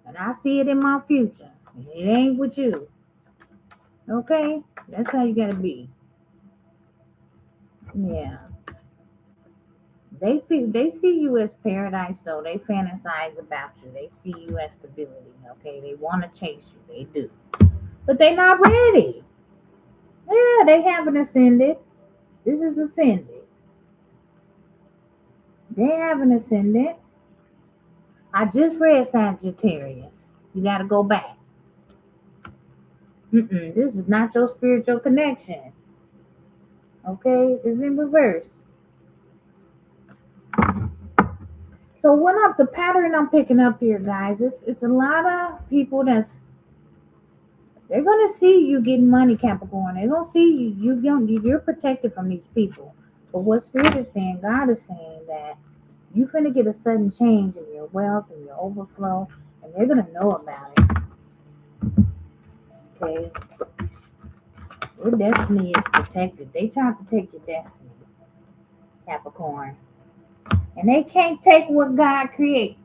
And I see it in my future. It ain't with you. Okay? That's how you gotta be. Yeah. They see you as paradise though. They fantasize about you. They see you as stability. Okay. They want to chase you. They do. But they not ready. Yeah, they haven't ascended. This is ascended. They haven't ascended. I just read Sagittarius. You gotta go back. This is not your spiritual connection. Okay, it's in reverse. So the pattern I'm picking up here, guys, it's a lot of people they're gonna see you getting money, Capricorn. They're gonna see you're protected from these people. But what Spirit is saying, God is saying that you finna get a sudden change in your wealth and your overflow, and they're gonna know about it. Okay. Your destiny is protected. They try to take your destiny, Capricorn. And they can't take what God created.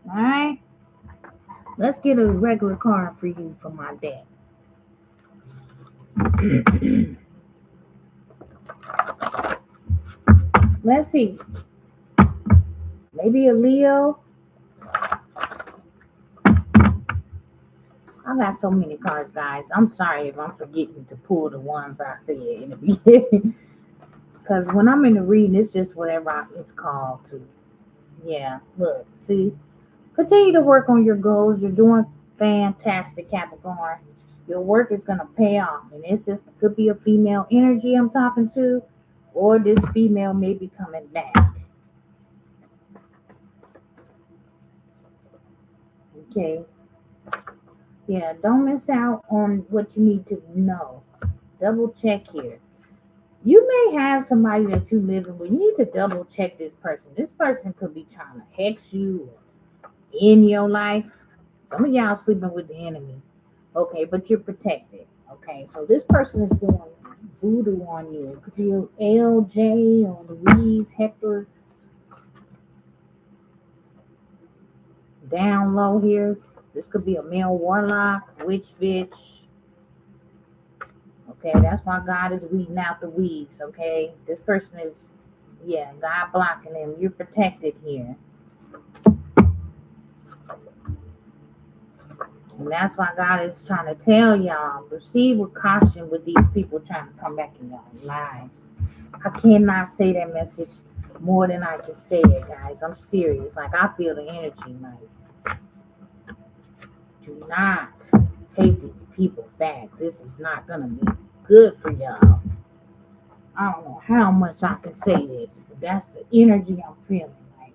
Alright? Let's get a regular card for you from my deck. Let's see. Maybe a Leo. I got so many cards, guys. I'm sorry if I'm forgetting to pull the ones I said in the beginning. Because when I'm in the reading, it's just whatever it's called to. Yeah, look, see? Continue to work on your goals. You're doing fantastic, Capricorn. Your work is going to pay off. And could be a female energy I'm talking to, or this female may be coming back. Okay. Yeah, don't miss out on what you need to know. Double check here. You may have somebody that you live with. You need to double check this person. This person could be trying to hex you, in your life. Some of y'all sleeping with the enemy. Okay, but you're protected. Okay, so this person is doing voodoo on you. It could be LJ or Louise, Hector. Down low here, this could be a male warlock, witch bitch. Okay, that's why God is weeding out the weeds. Okay, this person is, yeah, God blocking them. You're protected here. And that's why God is trying to tell y'all, proceed with caution with these people trying to come back in your lives. I cannot say that message more than I can say it, guys. I'm serious. Like, I feel the energy, like, do not take these people back. This is not going to be good for y'all. I don't know how much I can say this, but that's the energy I'm feeling. Like,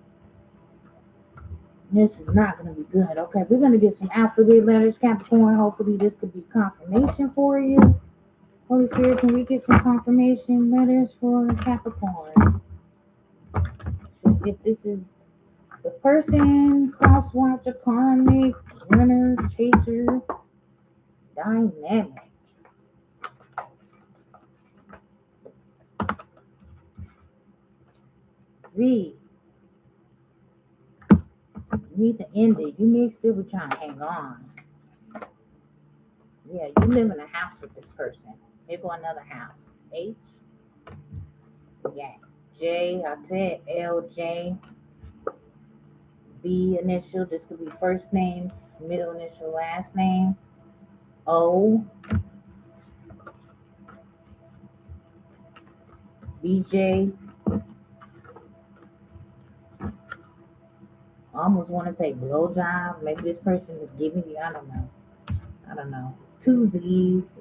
this is not going to be good. Okay, we're going to get some alphabet letters, Capricorn. Hopefully this could be confirmation for you. Holy Spirit, can we get some confirmation letters for Capricorn? So if this is the person, cross watcher, karmic, runner, chaser, dynamic. Z. You need to end it. You may still be trying to hang on. Yeah, you live in a house with this person. Maybe another house. H. Yeah. J. I said LJ. B initial. This could be first name, middle initial, last name. O. BJ. I almost want to say blowjob. Maybe this person is giving you, I don't know. Two Z's.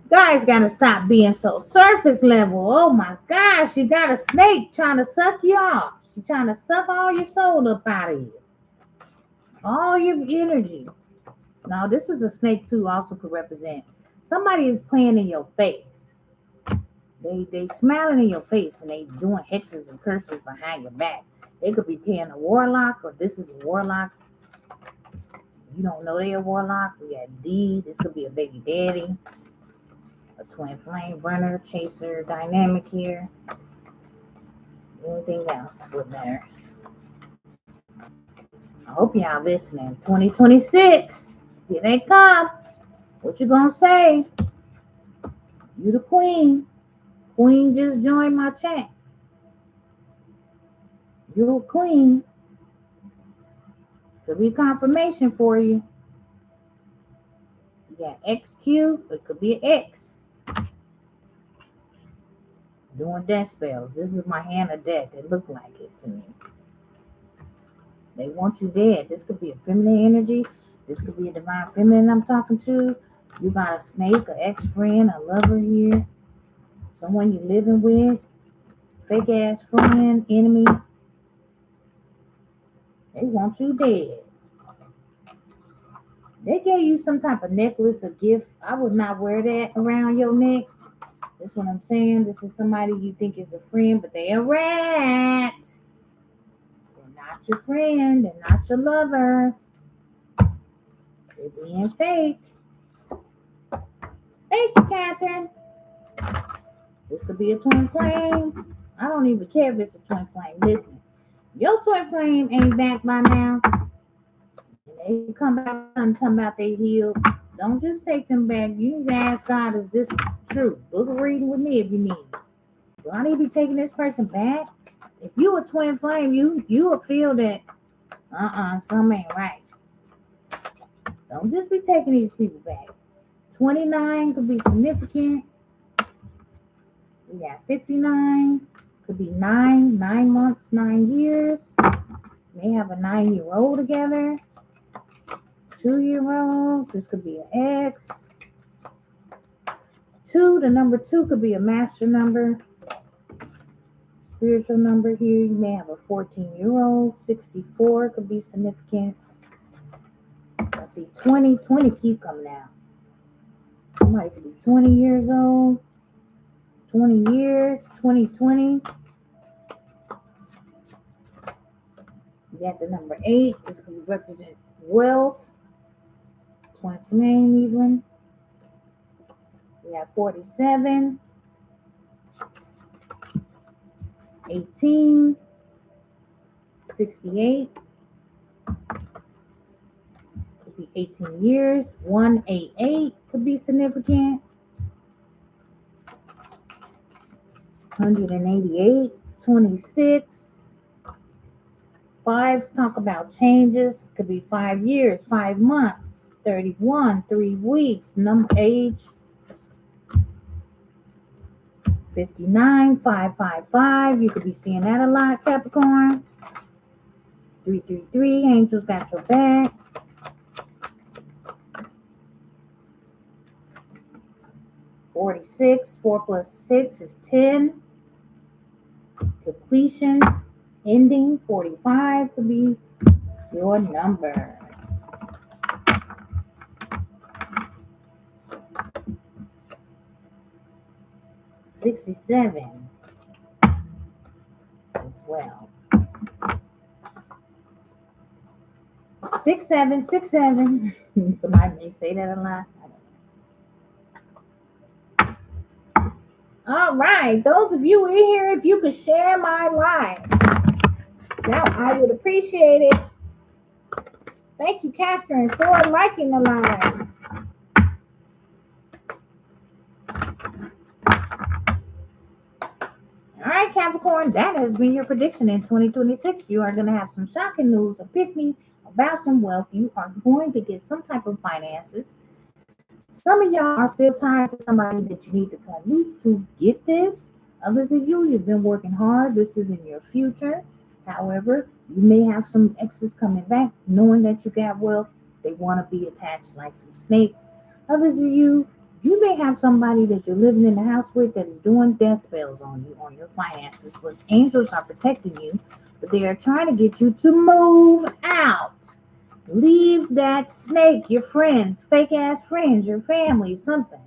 Guys gotta stop being so surface level. Oh my gosh, you got a snake trying to suck you off. She's trying to suck all your soul up out of you. All your energy. Now, this is a snake too, also could represent somebody is playing in your face. They smiling in your face and they doing hexes and curses behind your back. They could be playing a warlock, or this is a warlock. You don't know they're a warlock. We got D. This could be a baby daddy, a twin flame burner, chaser, dynamic here. Anything else with matters? I hope y'all listening. 2026, here they come. What you gonna say? You the queen. Queen just joined my chat. You're a queen. Could be confirmation for you. You got XQ. It could be an X. Doing death spells. This is my hand of death. It looked like it to me. They want you dead. This could be a feminine energy. This could be a divine feminine I'm talking to. You got a snake, an ex-friend, a lover here. Someone you're living with. Fake ass friend, enemy. They want you dead. They gave you some type of necklace or gift. I would not wear that around your neck. That's what I'm saying. This is somebody you think is a friend, but they're a rat. They're not your friend. They're not your lover. They're being fake. Thank you, Catherine. This could be a twin flame. I don't even care if it's a twin flame. Listen, your twin flame ain't back by now. And they come back and talking about they healed. Don't just take them back. You need to ask God, is this true? Book a reading with me if you need. Do I need to be taking this person back? If you a twin flame, you will feel that something ain't right. Don't just be taking these people back. 29 could be significant. We got 59. Could be 9 months, 9 years. May have a 9-year-old together. 2-year-old. This could be an X. 2, the number 2 could be a master number. Spiritual number here. You may have a 14-year-old. 64 could be significant. Let's see, 20 keep coming out. Somebody could be 20 years old. 20 years. 2020. got the number 8. This could represent wealth. Twin flame even. We have 47. 18. 68. Could be 18 years. 188 could be significant. 188. 26. 5 talk about changes. Could be 5 years, 5 months. 31, 3 weeks. Number age. 59, 555. You could be seeing that a lot, Capricorn. 333. Angels got your back. 46. 4 plus 6 is 10. Completion. Ending. 45 could be your number. $67 as well. 6767. Somebody may say that a lot. All right, those of you in here, if you could share my live, now I would appreciate it. Thank you, Catherine, for liking the live. All right, Capricorn, that has been your prediction in 2026. You are going to have some shocking news, epiphany about some wealth. You are going to get some type of finances. Some of y'all are still tied to somebody that you need to cut loose to get this. Others of you, you've been working hard. This is in your future. However, you may have some exes coming back, knowing that you got wealth. They want to be attached like some snakes. Others of you, you may have somebody that you're living in the house with that is doing death spells on you, on your finances, but angels are protecting you, but they are trying to get you to move out. Leave that snake, your friends, fake ass friends, your family, something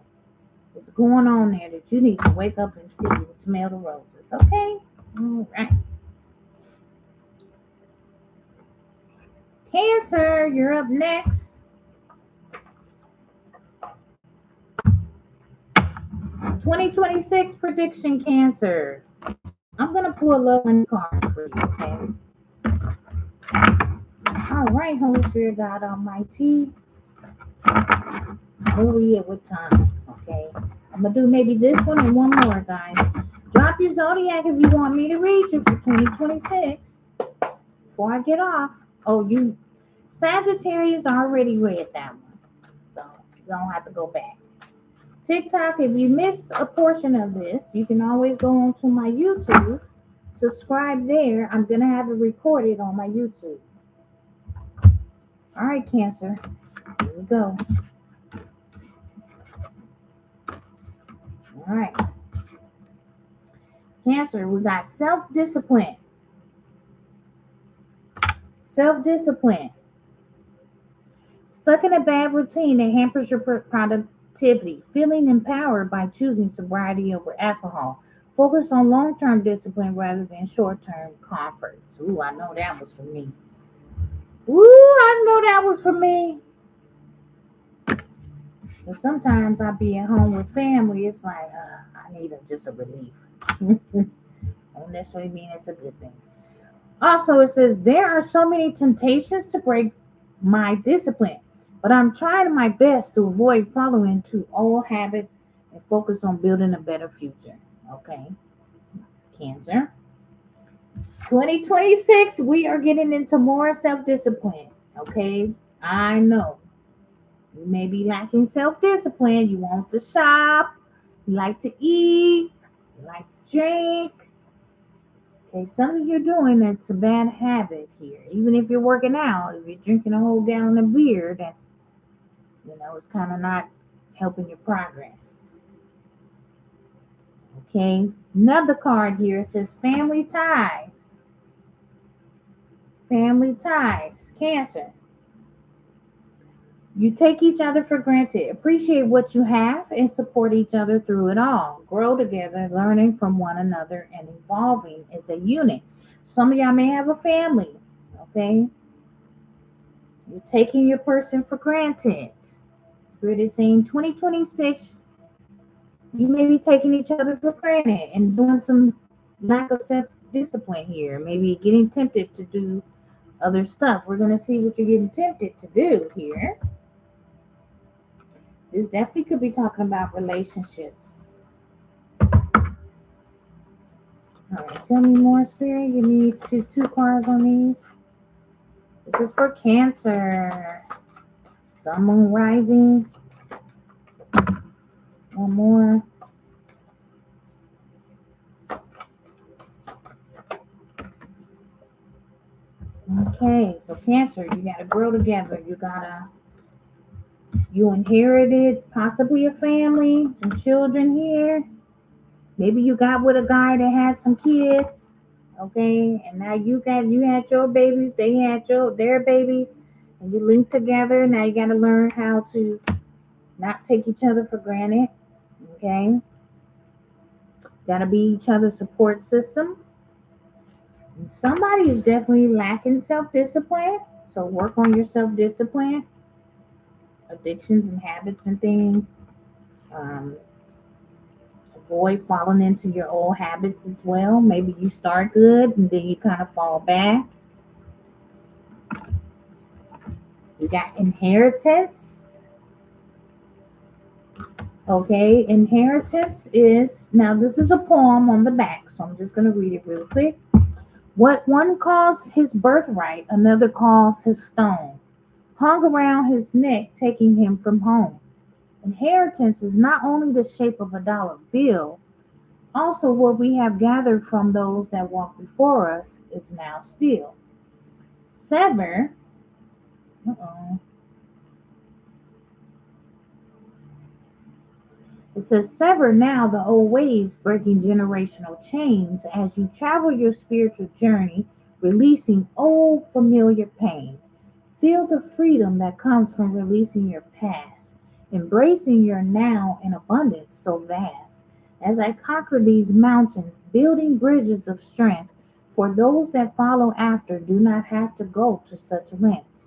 is going on there that you need to wake up and see and smell the roses, okay? All right. Cancer, you're up next. 2026 prediction, Cancer. I'm going to pull up one card for you, okay? All right, Holy Spirit, God Almighty. Where we at with time? Okay. I'm going to do maybe this one and one more, guys. Drop your Zodiac if you want me to read you for 2026. Before I get off. Oh, you Sagittarius already read that one. So you don't have to go back. TikTok, if you missed a portion of this, you can always go onto my YouTube. Subscribe there. I'm going to have it recorded on my YouTube. All right, Cancer. Here we go. All right. Cancer, we got self-discipline. Self-discipline. Stuck in a bad routine that hampers your productivity. Feeling empowered by choosing sobriety over alcohol. Focus on long-term discipline rather than short-term comfort. Ooh, I know that was for me. Ooh, I know that was for me. But sometimes I be at home with family. It's like, I need just a relief. Don't necessarily mean it's a good thing. Also, it says, there are so many temptations to break my discipline, but I'm trying my best to avoid following to old habits and focus on building a better future. Okay, Cancer. 2026, we are getting into more self-discipline. Okay, I know. You may be lacking self-discipline. You want to shop. You like to eat. You like to drink. Okay, something you're doing that's a bad habit here. Even if you're working out, if you're drinking a whole gallon of beer, that's, it's kind of not helping your progress. Okay, another card here says family ties. Family ties. Cancer. You take each other for granted. Appreciate what you have and support each other through it all. Grow together, learning from one another and evolving as a unit. Some of y'all may have a family, Okay? You're taking your person for granted. Spirit is saying 2026, you may be taking each other for granted and doing some lack of self-discipline here. Maybe getting tempted to do other stuff. We're going to see what you're getting tempted to do here. This definitely could be talking about relationships. All right, tell me more, Spirit. You need two cards on these. This is for Cancer. Sun, Moon, Rising. One more. Okay, so Cancer, you got to grow together. You inherited possibly a family, some children here. Maybe you got with a guy that had some kids. Okay, and now you had your babies, they had their babies, and you linked together. Now you got to learn how to not take each other for granted. Okay, got to be each other's support system. Somebody is definitely lacking self-discipline, so work on your self-discipline, addictions and habits and things. Avoid falling into your old habits as well. Maybe you start good and then you kind of fall back. You got inheritance. Okay, inheritance is, now this is a poem on the back, so I'm just going to read it real quick. What one calls his birthright, another calls his stone, hung around his neck, taking him from home. Inheritance is not only the shape of a dollar bill, also what we have gathered from those that walked before us is now still. Sever, It says, sever now the old ways, breaking generational chains as you travel your spiritual journey, releasing old familiar pain. Feel the freedom that comes from releasing your past, embracing your now in abundance so vast. As I conquer these mountains, building bridges of strength, for those that follow after do not have to go to such lengths.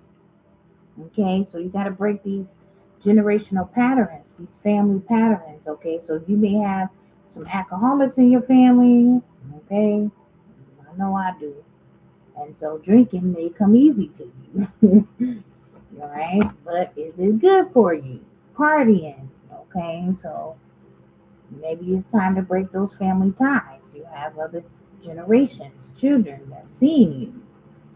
Okay, so you got to break these generational patterns, these family patterns. Okay, so you may have some alcoholics in your family. Okay, I know I do. And so drinking may come easy to you. All right, but is it good for you? Partying. Okay, so maybe it's time to break those family ties. You have other generations, children that's seeing you.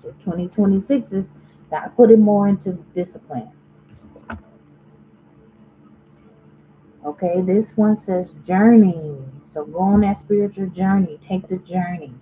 So 2026 is got to put it more into discipline. Okay, this one says journey. So go on that spiritual journey. Take the journey.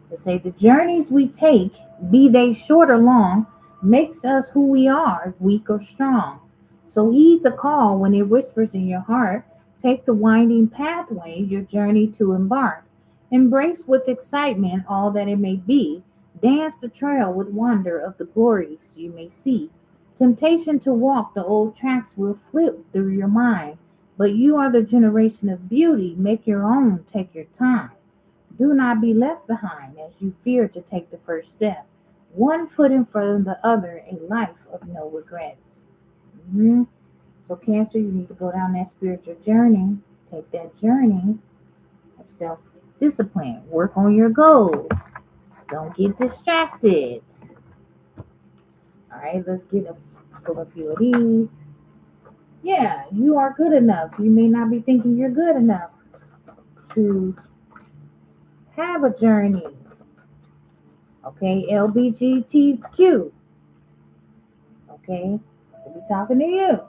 They say the journeys we take, be they short or long, makes us who we are, weak or strong. So heed the call when it whispers in your heart. Take the winding pathway, your journey to embark. Embrace with excitement all that it may be. Dance the trail with wonder of the glories you may see. Temptation to walk the old tracks will flip through your mind. But you are the generation of beauty. Make your own, take your time. Do not be left behind as you fear to take the first step. One foot in front of the other, a life of no regrets. So, Cancer, you need to go down that spiritual journey. Take that journey of self discipline. Work on your goals. Don't get distracted. All right, let's pull a few of these. Yeah, you are good enough. You may not be thinking you're good enough to have a journey. Okay, LBGTQ. Okay, we'll be talking to you.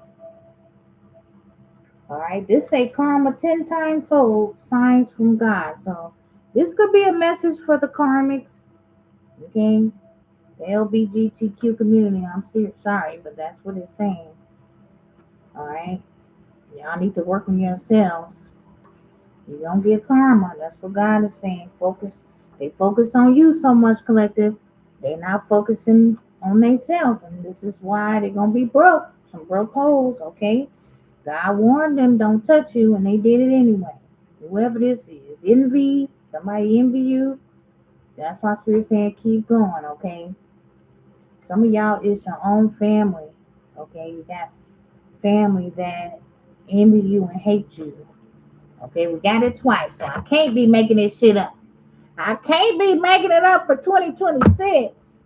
All right, this say karma 10 times fold, signs from God. So this could be a message for the karmics. Okay, the LBGTQ community. I'm sorry, but that's what it's saying. All right, y'all need to work on yourselves. You don't get karma. That's what God is saying. They focus on you so much, collective. They're not focusing on themselves. And this is why they're going to be broke. Some broke holes, okay? God warned them, don't touch you, and they did it anyway. Whoever this is, envy, somebody envy you. That's why Spirit's saying keep going, okay? Some of y'all is your own family. Okay, you got family that envy you and hate you. Okay, we got it twice, so I can't be making this shit up. I can't be making it up for 2026.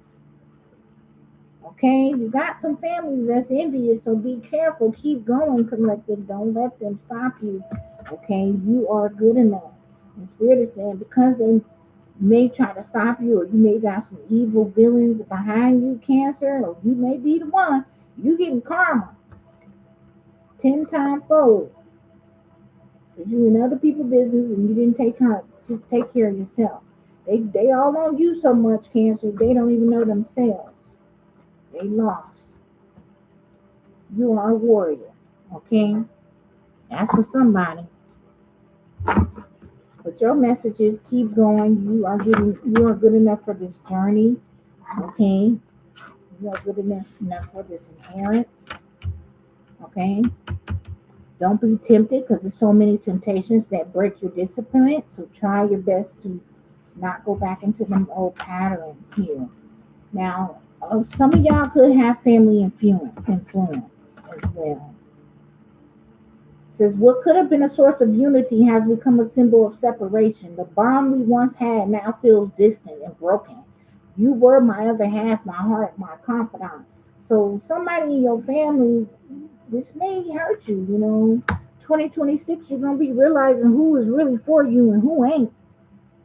Okay, you got some families that's envious, so be careful. Keep going, collective. Don't let them stop you. Okay, you are good enough. And Spirit is saying because they may try to stop you, or you may got some evil villains behind you, Cancer, or you may be the one. You getting karma 10 times fold because you in other people's business and you didn't take care of yourself. They all on you so much, Cancer. They don't even know themselves. They lost. You are a warrior. Okay, that's for somebody. But your message is keep going. You are good enough for this journey. Okay, you are good enough for this inheritance. Okay, don't be tempted because there's so many temptations that break your discipline. So try your best to not go back into them old patterns here. Now, some of y'all could have family influence as well. It says what could have been a source of unity has become a symbol of separation. The bond we once had now feels distant and broken. You were my other half, my heart, my confidant. So somebody in your family, this may hurt you. 2026, you're gonna be realizing who is really for you and who ain't.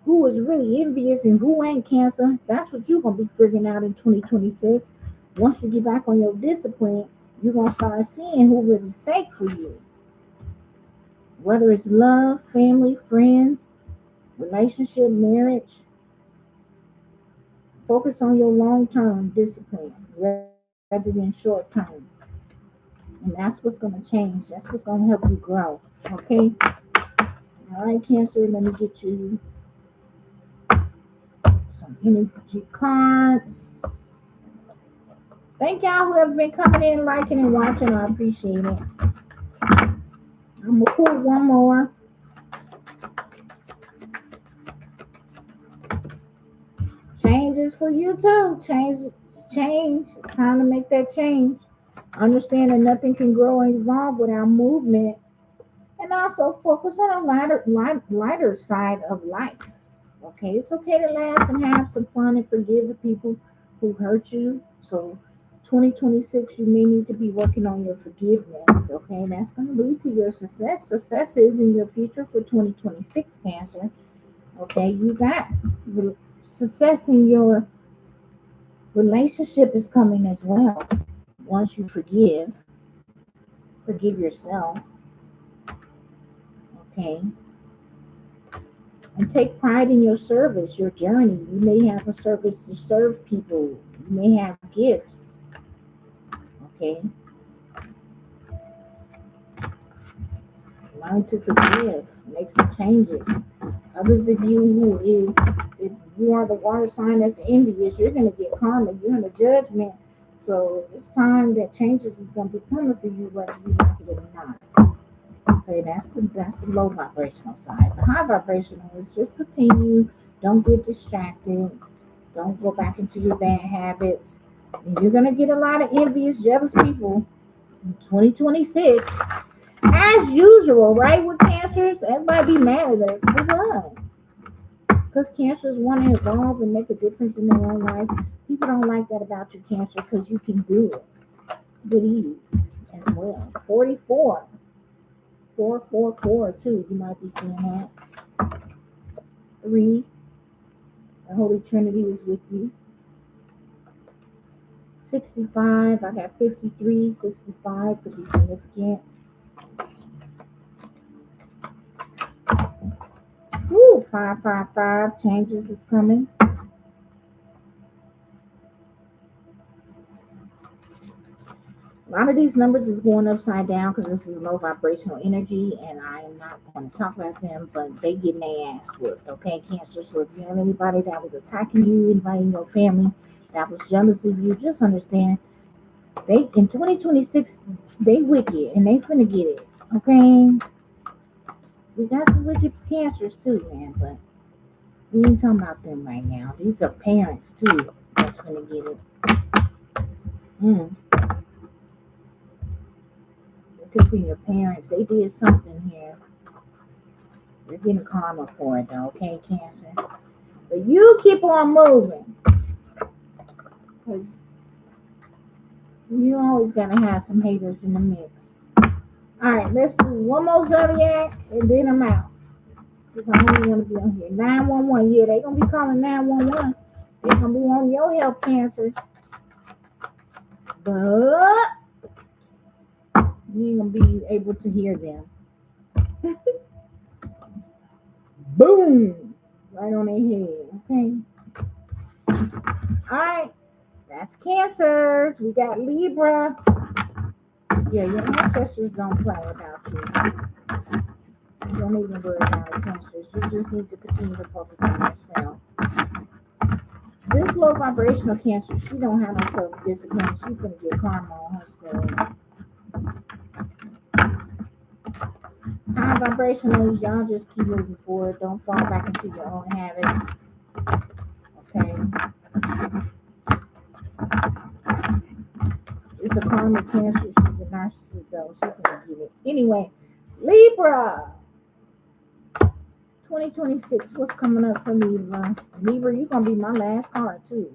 Who is really envious and who ain't, Cancer. That's what you're gonna be figuring out in 2026. Once you get back on your discipline, you're gonna start seeing who really fake for you. Whether it's love, family, friends, relationship, marriage, focus on your long-term discipline rather than short-term. And that's what's going to change. That's what's going to help you grow. Okay? All right, Cancer, let me get you some energy cards. Thank y'all who have been coming in, liking, and watching. I appreciate it. I'm going to pull one more. Change is for you too. Change. It's time to make that change. Understand that nothing can grow and evolve without movement. And also focus on a lighter side of life. Okay, it's okay to laugh and have some fun and forgive the people who hurt you. So 2026, you may need to be working on your forgiveness. Okay, that's going to lead to your success. Success is in your future for 2026, Cancer. Okay, you got success in your relationship is coming as well. Once you forgive yourself. Okay. And take pride in your service, your journey. You may have a service to serve people. You may have gifts. Okay. Learn to forgive. Make some changes. Others of you if you are the water sign that's envious, you're going to get karma. You're in the judgment. So it's time that changes is going to be coming for you, whether you like it or not. Okay, that's the low vibrational side. The high vibrational is just continue. Don't get distracted. Don't go back into your bad habits. And you're gonna get a lot of envious, jealous people in 2026. As usual, right? With cancers, everybody be mad at us for what? Because cancers want to evolve and make a difference in their own life. People don't like that about you, Cancer, because you can do it with ease as well. 44. 444 too. You might be seeing that. 3. The Holy Trinity is with you. 65. I got 53. 65 could be significant. Woo, 555. Changes is coming. A lot of these numbers is going upside down because this is low vibrational energy, and I'm not going to talk about them, but they getting their ass whooped. Okay, Cancer. So if you have anybody that was attacking you, inviting your family that was jealous of you, just understand they in 2026 they wicked and they finna get it. Okay, we got some wicked Cancers too, man, but we ain't talking about them right now. These are parents too that's finna get it. Mm. It could be your parents. They did something here. You're getting karma for it, though, okay, Cancer? But you keep on moving. Because you always got to have some haters in the mix. All right, let's do one more Zodiac, and then I'm out. Because I don't want to be on here. 911. Yeah, they going to be calling 911. They're going to be on your health, Cancer. But you ain't going to be able to hear them. Boom! Right on their head, okay? All right, that's Cancers. We got Libra. Yeah, your ancestors don't play about you. You don't even worry about it, Cancers. You just need to continue to focus on yourself. This low vibrational Cancer, she don't have no self-discipline. She finna get karma on her school. High vibrationals, y'all just keep moving forward. Don't fall back into your own habits. Okay. It's a karmic Cancer. She's a narcissist, though. She's gonna get it. Anyway, Libra. 2026. What's coming up for Libra? Libra, you're gonna be my last card too.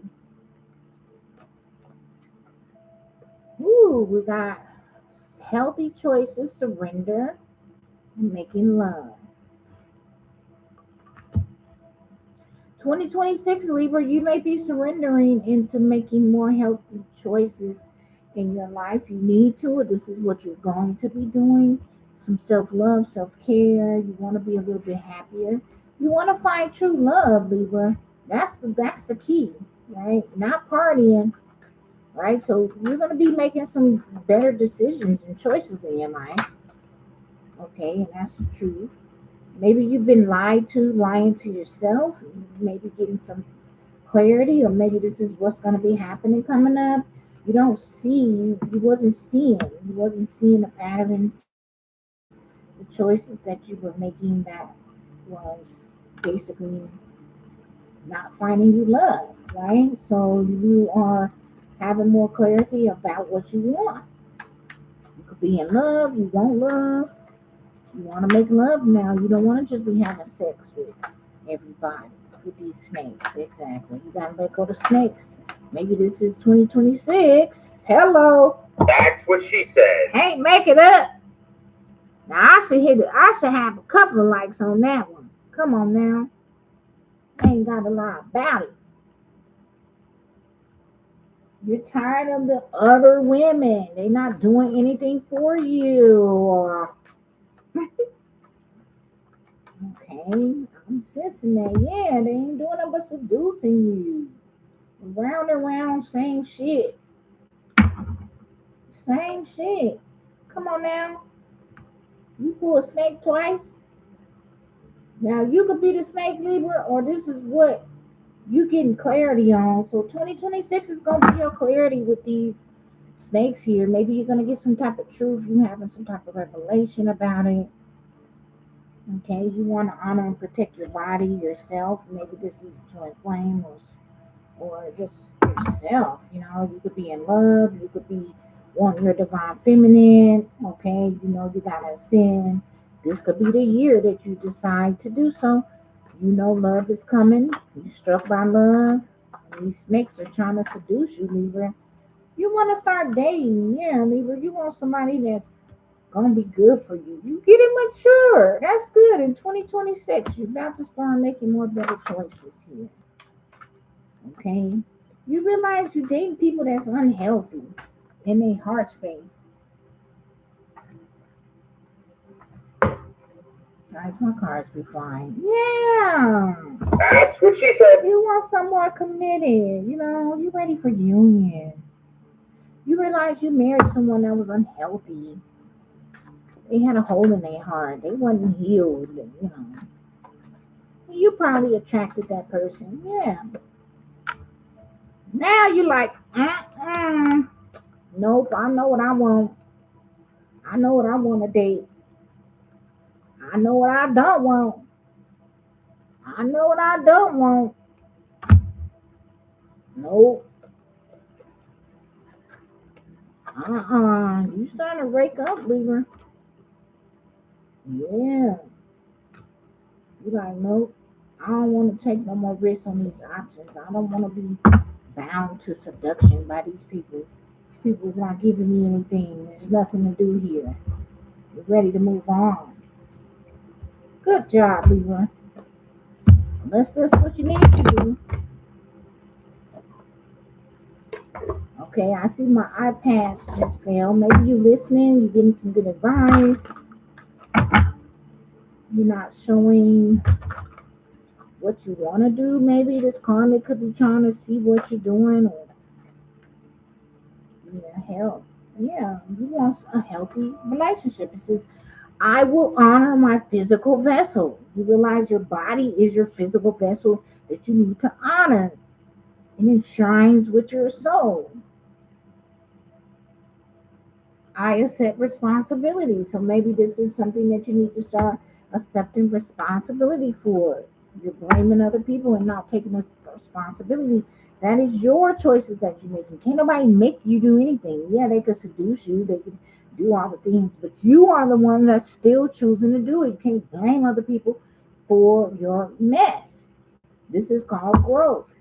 Ooh, we got healthy choices, surrender, and making love. 2026 Libra, you may be surrendering into making more healthy choices in your life. You need to. This is what you're going to be doing. Some self-love, self-care. You want to be a little bit happier. You want to find true love, Libra. That's the key, right? Not partying, right? So you're going to be making some better decisions and choices in your life. Okay, and that's the truth. Maybe you've been lying to yourself, maybe getting some clarity, or maybe this is what's going to be happening coming up. You wasn't seeing the patterns, the choices that you were making that was basically not finding you love, right? So you are having more clarity about what you want. You could be in love, you want love, you want to make love now. You don't want to just be having sex with everybody, with these snakes. Exactly. You got to let go of the snakes. Maybe this is 2026. Hello. That's what she said. Hey, make it up. Now, I should hit it. I should have a couple of likes on that one. Come on now. I ain't got a lie about it. You're tired of the other women. They not doing anything for you. Okay, I'm sensing that. Yeah, they ain't doing nothing but seducing you. Round and round, same shit. Same shit. Come on now. You pull a snake twice. Now you could be the snake, Libra, or this is what you getting clarity on. So 2026 is gonna be your clarity with these snakes here. Maybe you're gonna get some type of truth. You having some type of revelation about it. Okay, you want to honor and protect your body, yourself. Maybe this is twin flame or just yourself. You know, you could be in love, you could be wanting your divine feminine. Okay, you know, you gotta ascend. This could be the year that you decide to do so. You know, love is coming. You struck by love. These snakes are trying to seduce you, Libra. You want to start dating, yeah, Libra. You want somebody that's gonna be good for you. You getting mature. That's good. In 2026, you're about to start making more better choices here. Okay. You realize you dating people that's unhealthy in their heart space. Guys, my cards be flying. Yeah. That's what she said. You want some more committed. You know, you ready for union. You realize you married someone that was unhealthy. They had a hole in their heart. They wasn't healed, you know. You probably attracted that person. Yeah. Now you like, nope, I know what I want. I know what I want to date. I know what I don't want. I know what I don't want. Nope. You starting to wake up, Libra. Yeah. You like, nope. I don't want to take no more risks on these options. I don't want to be bound to seduction by these people. These people's not giving me anything. There's nothing to do here. You're ready to move on. Good job, Libra. Unless that's what you need to do. Okay, I see my iPads just fell. Maybe you're listening, you're getting some good advice. You're not showing what you want to do. Maybe this karmic could be trying to see what you're doing, or hell, yeah, you want a healthy relationship. It says, I will honor my physical vessel. You realize your body is your physical vessel that you need to honor, and it shines with your soul. I accept responsibility. So maybe this is something that you need to start accepting responsibility for. You're blaming other people and not taking responsibility. That is your choices that you're making. Can't nobody make you do anything. Yeah, they could seduce you, they could do all the things, but you are the one that's still choosing to do it. You can't blame other people for your mess. This is called growth.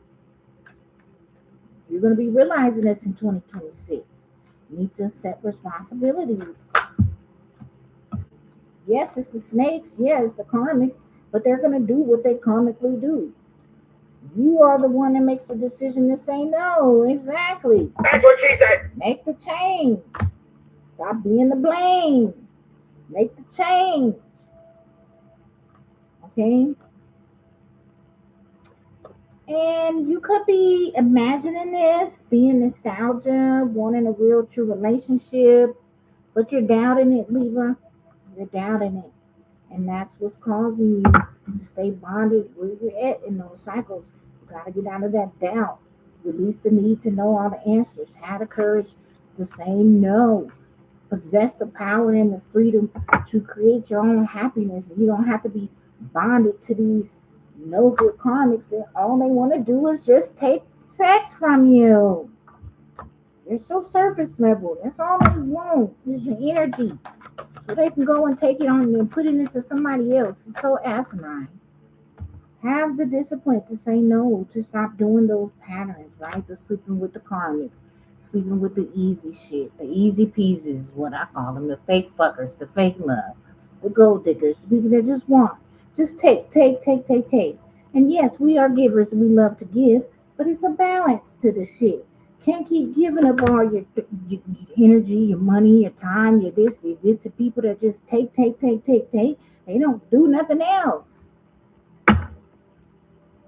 You're going to be realizing this in 2026. You need to accept responsibilities. Yes, it's the snakes. Yes, the karmics, but they're going to do what they karmically do. You are the one that makes the decision to say no. Exactly. That's what she said. Make the change. Stop being the blame. Make the change. Okay? And you could be imagining this, being nostalgia, wanting a real true relationship, but you're doubting it, Libra. You're doubting it. And that's what's causing you to stay bonded where you're at in those cycles. You got to get out of that doubt. Release the need to know all the answers. Have the courage to say no. Possess the power and the freedom to create your own happiness. You don't have to be bonded to these no good karmics that all they want to do is just take sex from you. They're so surface level. That's all they want is your energy. So they can go and take it on and put it into somebody else. It's so asinine. Have the discipline to say no, to stop doing those patterns, right? The sleeping with the karmics, sleeping with the easy shit, the easy peasies, what I call them, the fake fuckers, the fake love, the gold diggers, the people that just want. Just take, take, take, take, take. And yes, we are givers and we love to give, but it's a balance to the shit. Can't keep giving up all your energy, your money, your time, your this, your this to people that just take, take, take, take, take. They don't do nothing else.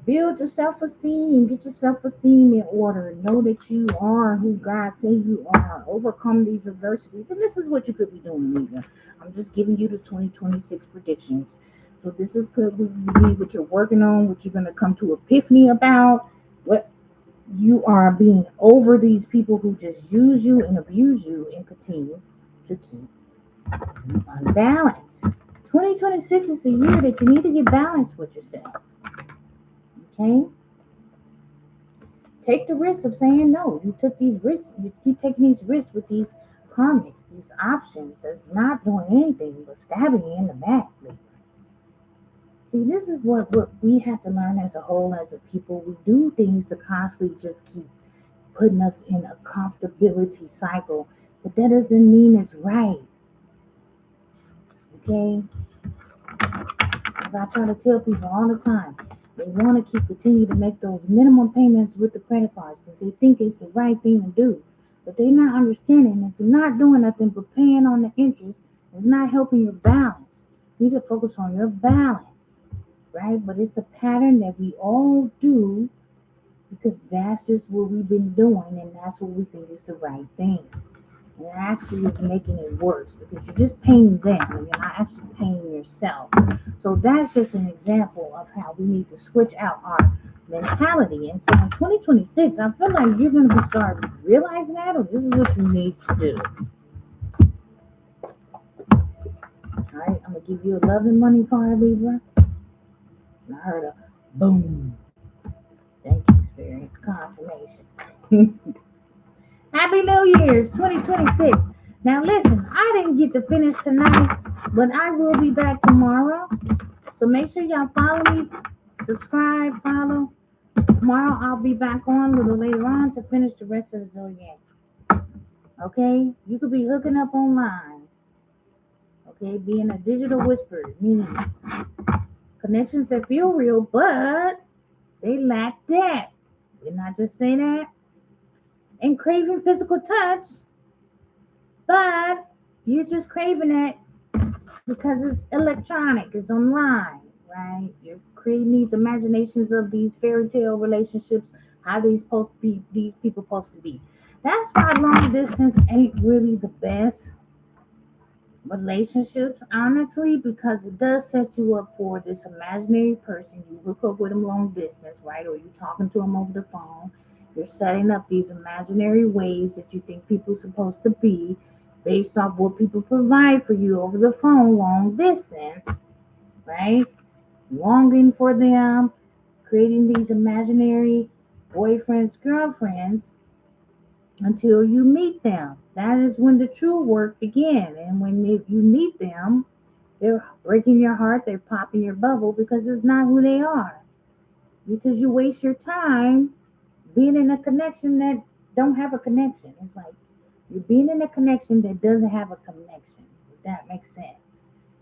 Build your self-esteem. Get your self-esteem in order. Know that you are who God say you are. Overcome these adversities. And this is what you could be doing, Libra. I'm just giving you the 2026 predictions. So this is could be what you're working on, what you're going to come to epiphany about, what you are being over these people who just use you and abuse you and continue to keep you unbalanced. 2026 is the year that you need to get balanced with yourself. Okay? Take the risk of saying no. You took these risks. You keep taking these risks with these karmics, these options that's not doing anything but stabbing you in the back. See, this is what we have to learn as a whole, as a people. We do things to constantly just keep putting us in a comfortability cycle, but that doesn't mean it's right. Okay? I try to tell people all the time, they want to continue to make those minimum payments with the credit cards because they think it's the right thing to do. But they're not understanding it's not doing nothing but paying on the interest. It's not helping your balance. You need to focus on your balance, right? But it's a pattern that we all do because that's just what we've been doing and that's what we think is the right thing. And it actually is making it worse because you're just paying them and you're not actually paying yourself. So that's just an example of how we need to switch out our mentality. And so in 2026, I feel like you're going to be starting realizing that, or this is what you need to do. All right, I'm going to give you a love and money card, Libra. And I heard a boom. Thank you, Spirit. Confirmation. Happy New Year's 2026. Now listen, I didn't get to finish tonight, but I will be back tomorrow. So make sure y'all follow me, subscribe, follow. Tomorrow I'll be back on a little later on to finish the rest of the Zodiac. Okay? You could be hooking up online. Okay? Being a digital whisperer, meaning connections that feel real, but they lack depth. Didn't I just say that? And craving physical touch, but you're just craving it because it's electronic, it's online, right? You're creating these imaginations of these fairy tale relationships, how these people supposed to be. That's why long distance ain't really the best relationships, honestly, because it does set you up for this imaginary person. You hook up with them long distance, right? Or you talking to them over the phone. You're setting up these imaginary ways that you think people are supposed to be based off what people provide for you over the phone, long distance, right? Longing for them, creating these imaginary boyfriends, girlfriends until you meet them. That is when the true work begins. And when you meet them, they're breaking your heart, they're popping your bubble because it's not who they are. Because you waste your time being in a connection that don't have a connection. It's like you're being in a connection that doesn't have a connection. If that makes sense.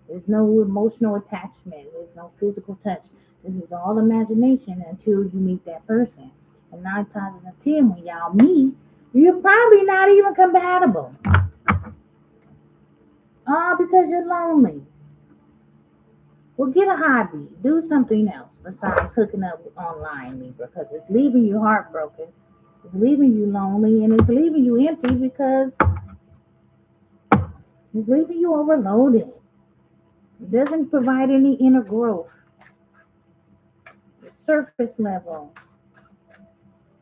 There's no emotional attachment. There's no physical touch. This is all imagination until you meet that person. And 9 times out of 10, when y'all meet, you're probably not even compatible. All because you're lonely. Well, get a hobby. Do something else besides hooking up online, Libra, because it's leaving you heartbroken. It's leaving you lonely, and it's leaving you empty because it's leaving you overloaded. It doesn't provide any inner growth. It's surface level.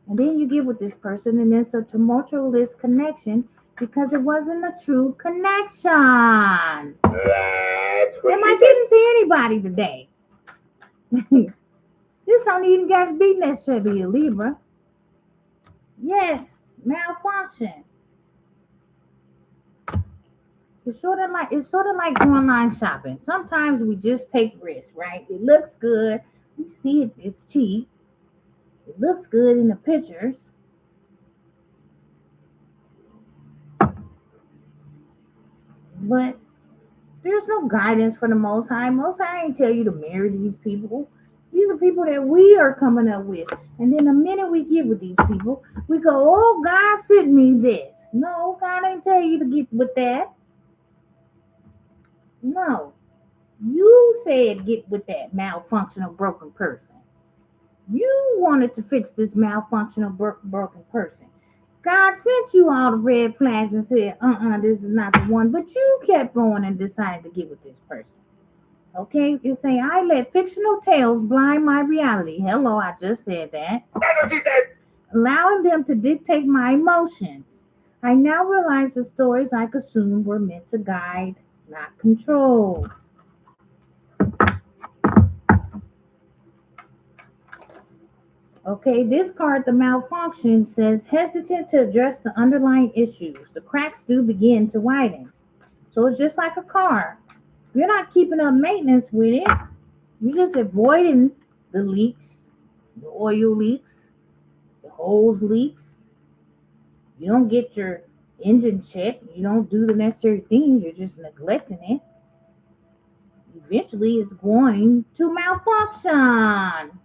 And then you get with this person, and it's a tumultuous connection because it wasn't a true connection. Am That's what I she said. getting to anybody today? This don't even got to be necessarily a Libra. Yes, malfunction. It's sort of like online shopping. Sometimes we just take risks, right? It looks good. We see it, it's cheap. It looks good in the pictures. But there's no guidance for the Most High. Most High ain't tell you to marry these people. These are people that we are coming up with. And then the minute we get with these people, we go, oh, God sent me this. No, God ain't tell you to get with that. No. You said get with that malfunctional broken person. You wanted to fix this malfunctional broken person. God sent you all the red flags and said, this is not the one. But you kept going and decided to get with this person. Okay? It's saying, I let fictional tales blind my reality. Hello, I just said that. That's what she said. Allowing them to dictate my emotions. I now realize the stories I consumed were meant to guide, not control. Okay, this card, the malfunction, says hesitant to address the underlying issues. The cracks do begin to widen. So it's just like a car. You're not keeping up maintenance with it. You're just avoiding the leaks, the oil leaks, the hose leaks. You don't get your engine checked. You don't do the necessary things. You're just neglecting it. Eventually, it's going to malfunction.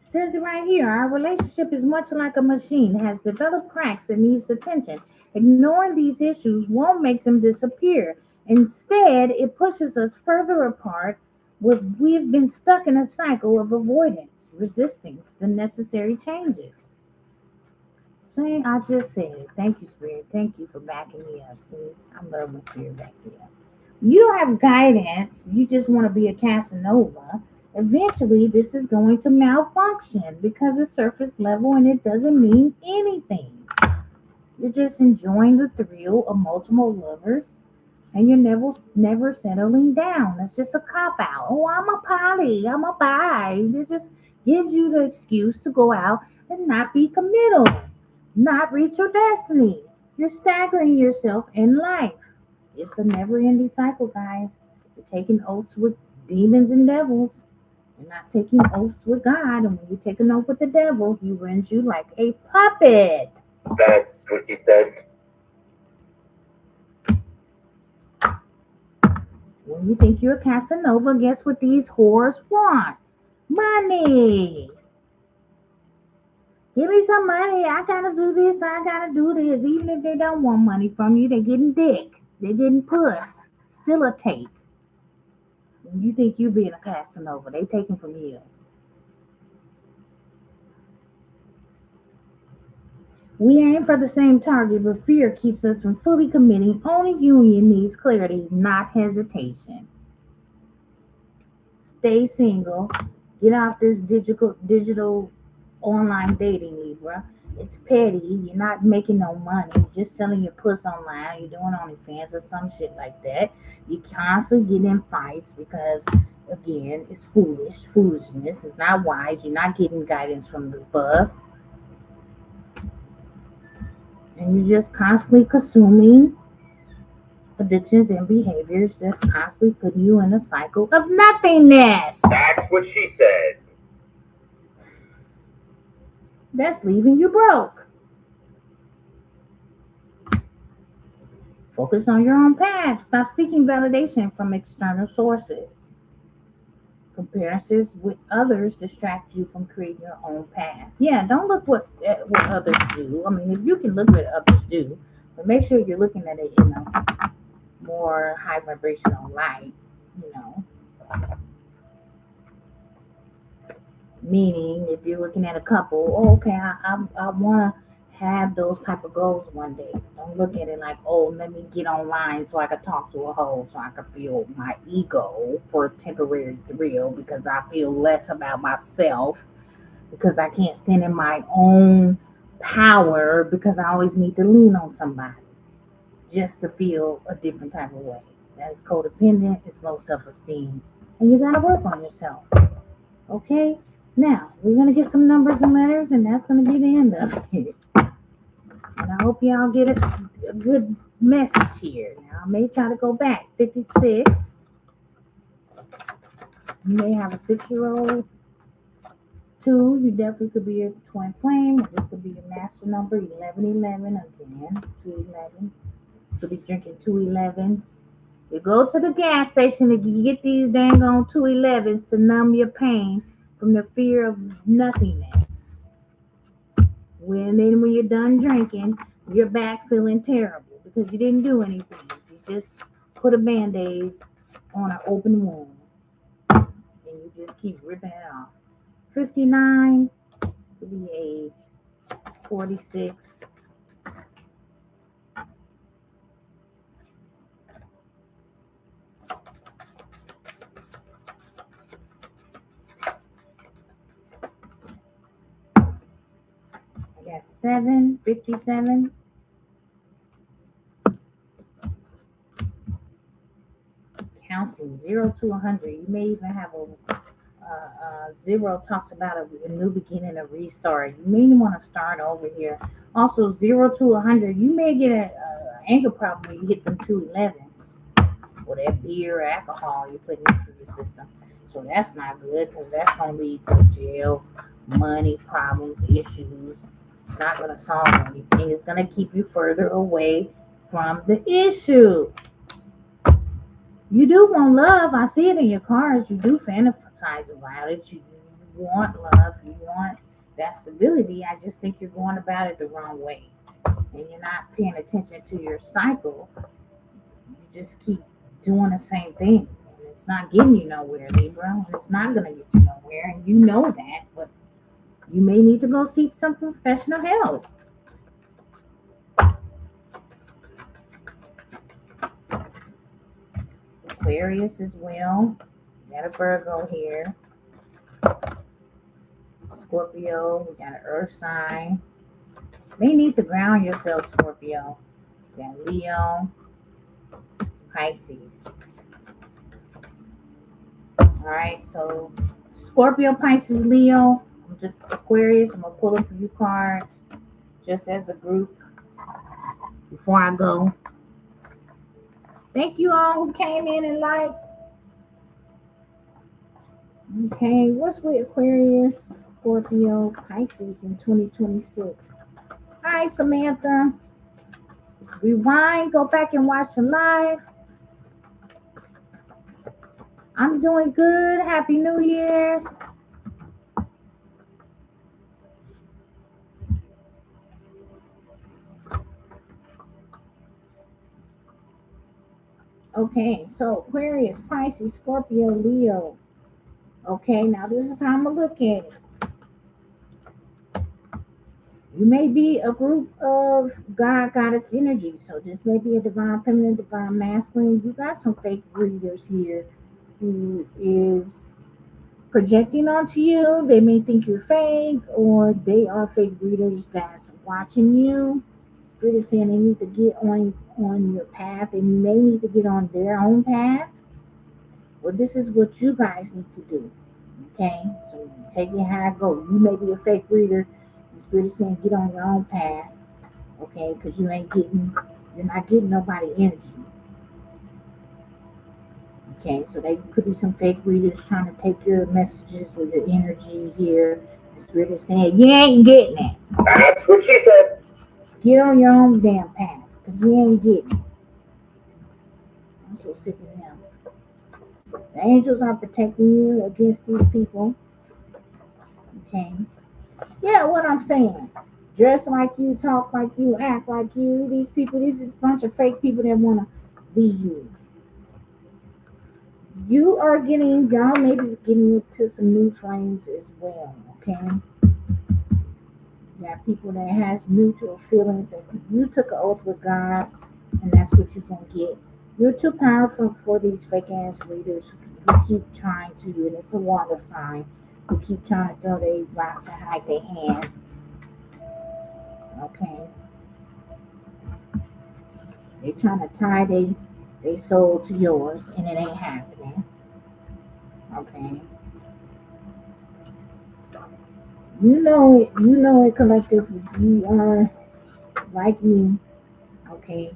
Says it right here. Our relationship is much like a machine, has developed cracks that needs attention. Ignoring these issues won't make them disappear. Instead, it pushes us further apart. We've been stuck in a cycle of avoidance, resisting the necessary changes. See, I just said it. Thank you, Spirit. Thank you for backing me up. See, I love when Spirit back me up. You don't have guidance. You just want to be a Casanova. Eventually, this is going to malfunction because it's surface level and it doesn't mean anything. You're just enjoying the thrill of multiple lovers and you're never settling down. That's just a cop out. Oh, I'm a poly, I'm a bi. It just gives you the excuse to go out and not be committal, not reach your destiny. You're staggering yourself in life. It's a never-ending cycle, guys. You're taking oaths with demons and devils. You're not taking oaths with God, and when you take an oath with the devil, he runs you like a puppet. That's what she said. When you think you're a Casanova, guess what these whores want? Money. Give me some money. I gotta do this. I gotta do this. Even if they don't want money from you, they're getting dick. They're getting puss. Still a take. When you think you're being a Casanova, they taking from you. We aim for the same target, but fear keeps us from fully committing. Only union needs clarity, not hesitation. Stay single. Get off this digital online dating, Libra. It's petty. You're not making no money. You're just selling your puss online. You're doing OnlyFans or some shit like that. You constantly get in fights because, again, it's foolishness. It's not wise. You're not getting guidance from the above. And you're just constantly consuming addictions and behaviors that's constantly putting you in a cycle of nothingness. That's what she said. That's leaving you broke. Focus on your own path. Stop seeking validation from external sources. Comparisons with others distract you from creating your own path. Yeah, don't look at what others do. I mean, if you can look at what others do, but make sure you're looking at it in a more high vibrational light, you know. Meaning, if you're looking at a couple, oh, okay, I want to have those type of goals one day. Don't look at it like, oh, let me get online so I can talk to a hoe, so I can feel my ego for a temporary thrill because I feel less about myself because I can't stand in my own power because I always need to lean on somebody just to feel a different type of way. That is codependent. It's low self-esteem, and you gotta work on yourself. Okay. Now, we're going to get some numbers and letters, and that's going to be the end of it. And I hope y'all get a good message here. Now, I may try to go back. 56. You may have a 6-year-old. 2, you definitely could be a twin flame. This could be your master number, 1111. Again, 211. You could be drinking 211s. You go to the gas station and you get these dang on 211s to numb your pain from the fear of nothingness. When you're done drinking, you're back feeling terrible because you didn't do anything. You just put a Band-Aid on an open wound. And you just keep ripping it off. 59 could be age. 46. I got 7, 57. Counting 0 to 100. You may even have a 0 talks about a new beginning, a restart. You may want to start over here. Also, 0 to 100. You may get an anger problem when you hit them 211s or that beer or alcohol you're putting into your system. So that's not good because that's going to lead to jail, money problems, issues. It's not going to solve anything. It's going to keep you further away from the issue. You do want love. I see it in your cards. You do fantasize about it. You want love. You want that stability. I just think you're going about it the wrong way. And you're not paying attention to your cycle. You just keep doing the same thing. And it's not getting you nowhere, Libra. And it's not going to get you nowhere. And you know that. But you may need to go seek some professional help. Aquarius as well. We got a Virgo here. Scorpio. We got an earth sign. May need to ground yourself, Scorpio. We got Leo. Pisces. All right, so Scorpio, Pisces, Leo. I'm just Aquarius. I'm gonna pull a few cards just as a group before I go. Thank you all who came in and liked. Okay, what's with Aquarius, Scorpio, Pisces in 2026? Hi, Samantha. Rewind, go back and watch the live. I'm doing good. Happy New Year's. Okay, so Aquarius, Pisces, Scorpio, Leo. Okay, now this is how I'm going to look at it. You may be a group of God, Goddess energy. So this may be a divine feminine, divine masculine. You got some fake readers here who is projecting onto you. They may think you're fake, or they are fake readers that's watching you. Spirit is saying they need to get on your path, and you may need to get on their own path. Well, this is what you guys need to do. Okay, so take it how it goes. You may be a fake reader. The Spirit is saying get on your own path. Okay, because you're not getting nobody energy. Okay, so they could be some fake readers trying to take your messages or your energy here. The Spirit is saying you ain't getting it. That's what she said. Get on your own damn path, because you ain't getting it. I'm so sick of them. The angels are protecting you against these people. Okay. Yeah, what I'm saying. Dress like you, talk like you, act like you. These people, these is a bunch of fake people that want to be you. Y'all may be getting into some new flames as well, okay? You got people that has mutual feelings that you took an oath with God, and that's what you're going to get. You're too powerful for these fake ass readers who keep trying to, and it's a water sign, who keep trying to throw their rocks and hide their hands. Okay. They trying to tie they soul to yours, and it ain't happening. Okay. You know it, collective. You are like me. Okay.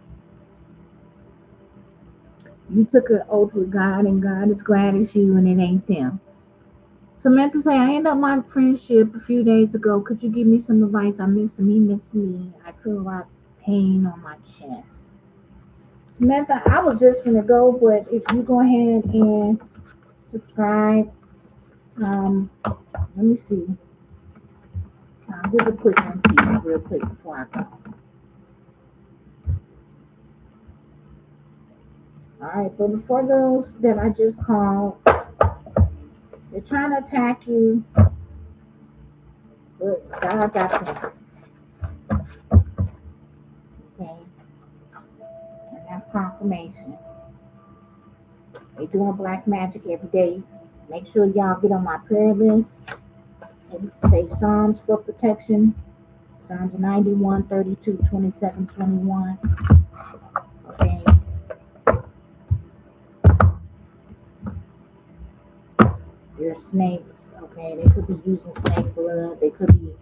You took an oath with God, and God is glad it's you, and it ain't them. Samantha say, I ended up my friendship a few days ago. Could you give me some advice? I miss him. He missed me. I feel a lot of pain on my chest. Samantha, I was just gonna go, but if you go ahead and subscribe, let me see. I'll give a quick one to you real quick before I go. All right, but before those that I just called, they're trying to attack you, but God got them. Okay, and that's confirmation. They doing black magic every day. Make sure y'all get on my prayer list. Say Psalms for protection. Psalms 91, 32, 27, 21. Okay. They're snakes. Okay. They could be using snake blood. They could be.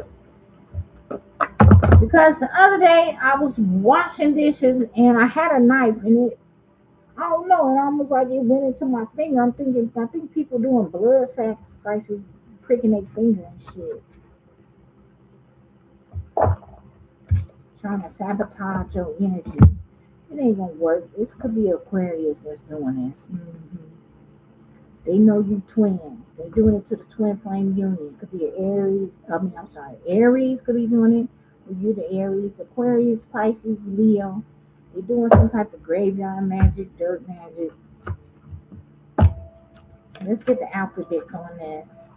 Because the other day I was washing dishes and I had a knife and I don't know, it almost like it went into my finger. I think people doing blood sacrifices, pricking their finger and shit. Trying to sabotage your energy. It ain't gonna work. This could be Aquarius that's doing this. Mm-hmm. They know you twins. They doing it to the twin flame union. It could be an Aries could be doing it. Or you the Aries, Aquarius, Pisces, Leo. They're doing some type of graveyard magic, dirt magic. Let's get the alphabets on this.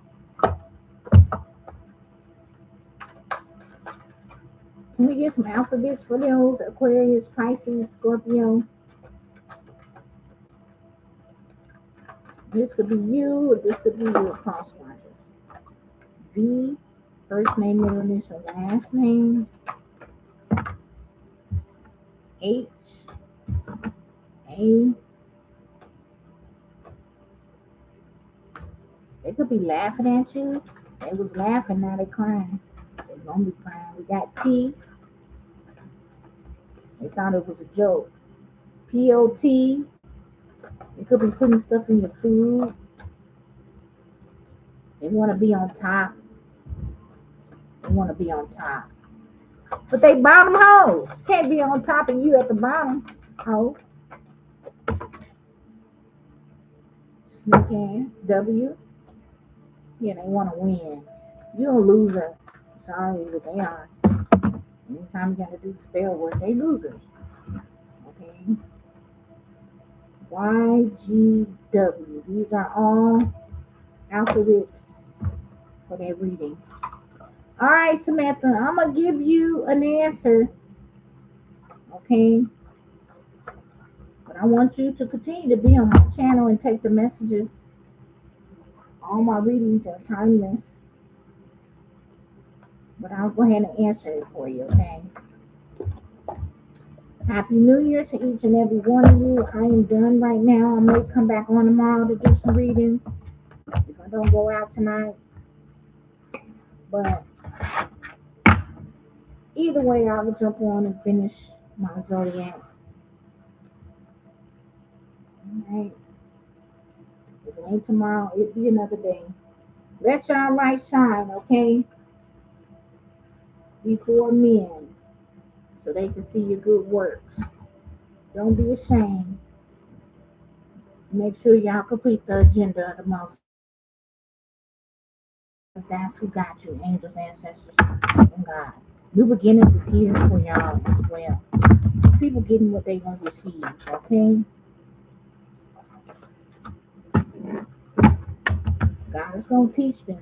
Can we get some alphabets for those? Aquarius, Pisces, Scorpio. This could be you, or this could be your cross watchers. V, first name, middle initial, last name. H, A, They could be laughing at you. They was laughing, now they crying. They gonna be crying. We got T. They thought it was a joke. POT. They could be putting stuff in your food. They want to be on top. They want to be on top. But they bottom hoes. Can't be on top and you at the bottom. Oh. Sneak ass. W. Yeah, they want to win. You're a loser. Sorry, but they are. Anytime you got to do spell work, they losers. Okay. YGW. These are all alphabets for their reading. All right, Samantha, I'm going to give you an answer. Okay. But I want you to continue to be on my channel and take the messages. All my readings are timeless. But I'll go ahead and answer it for you, okay? Happy New Year to each and every one of you. I am done right now. I may come back on tomorrow to do some readings if I don't go out tonight. But either way, I will jump on and finish my Zodiac. Alright. If it ain't tomorrow, it'll be another day. Let y'all light shine, okay? Before men, so they can see your good works. Don't be ashamed. Make sure y'all complete the agenda of the most. That's who got you, angels, ancestors, and God. New beginnings is here for y'all as well. People getting what they gonna receive, okay? God is gonna teach them.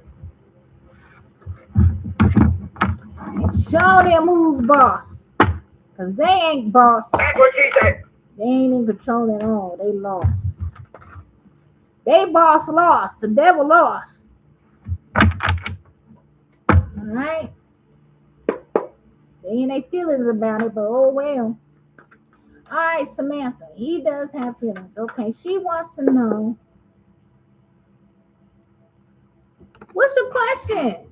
And show them who's boss. Because they ain't boss. That's what she said. They ain't in control at all. They lost. They boss lost. The devil lost. Alright? They ain't their feelings about it, but oh well. Alright, Samantha. He does have feelings. Okay, she wants to know. What's the question?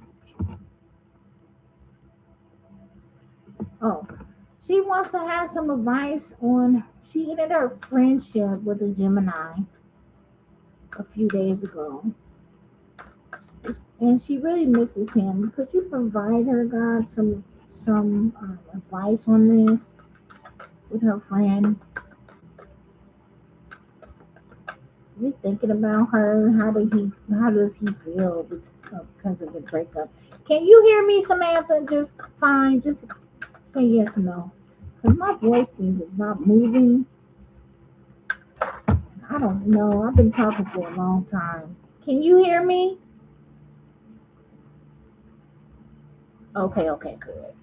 Oh, she wants to have some advice on. She ended her friendship with a Gemini a few days ago, and she really misses him. Could you provide her, God, some advice on this with her friend? Is he thinking about her? How does he feel because of the breakup? Can you hear me, Samantha? Just fine. Just say yes or no. Because my voice thing is not moving. I don't know. I've been talking for a long time. Can you hear me? Okay, good.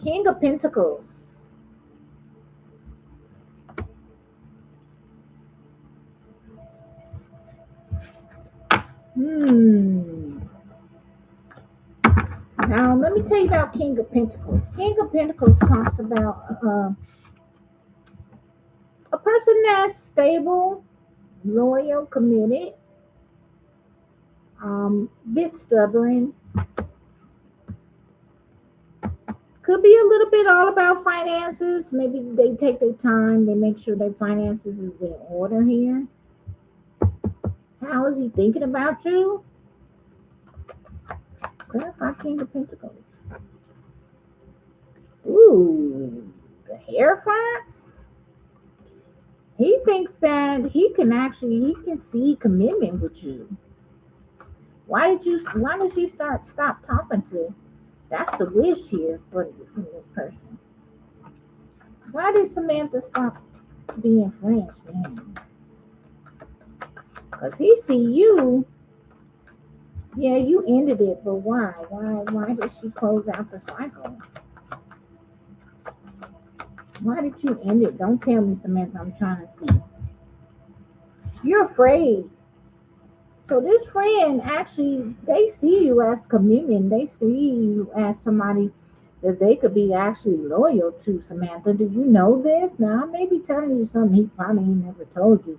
King of Pentacles. Now, let me tell you about King of Pentacles. King of Pentacles talks about a person that's stable, loyal, committed, bit stubborn. Could be a little bit all about finances. Maybe they take their time. They make sure their finances is in order here. How is he thinking about you? Clarify King of Pentacles. Ooh, the Hierophant. He thinks that he can see commitment with you. Why did she stop talking to? That's the wish here from this person. Why did Samantha stop being friends with him? Because he see you. Yeah, you ended it, but why? Why did she close out the cycle? Why did you end it? Don't tell me, Samantha. I'm trying to see. You're afraid. So this friend, actually, they see you as commitment. They see you as somebody that they could be actually loyal to, Samantha. Do you know this? Now, I may be telling you something he probably ain't never told you.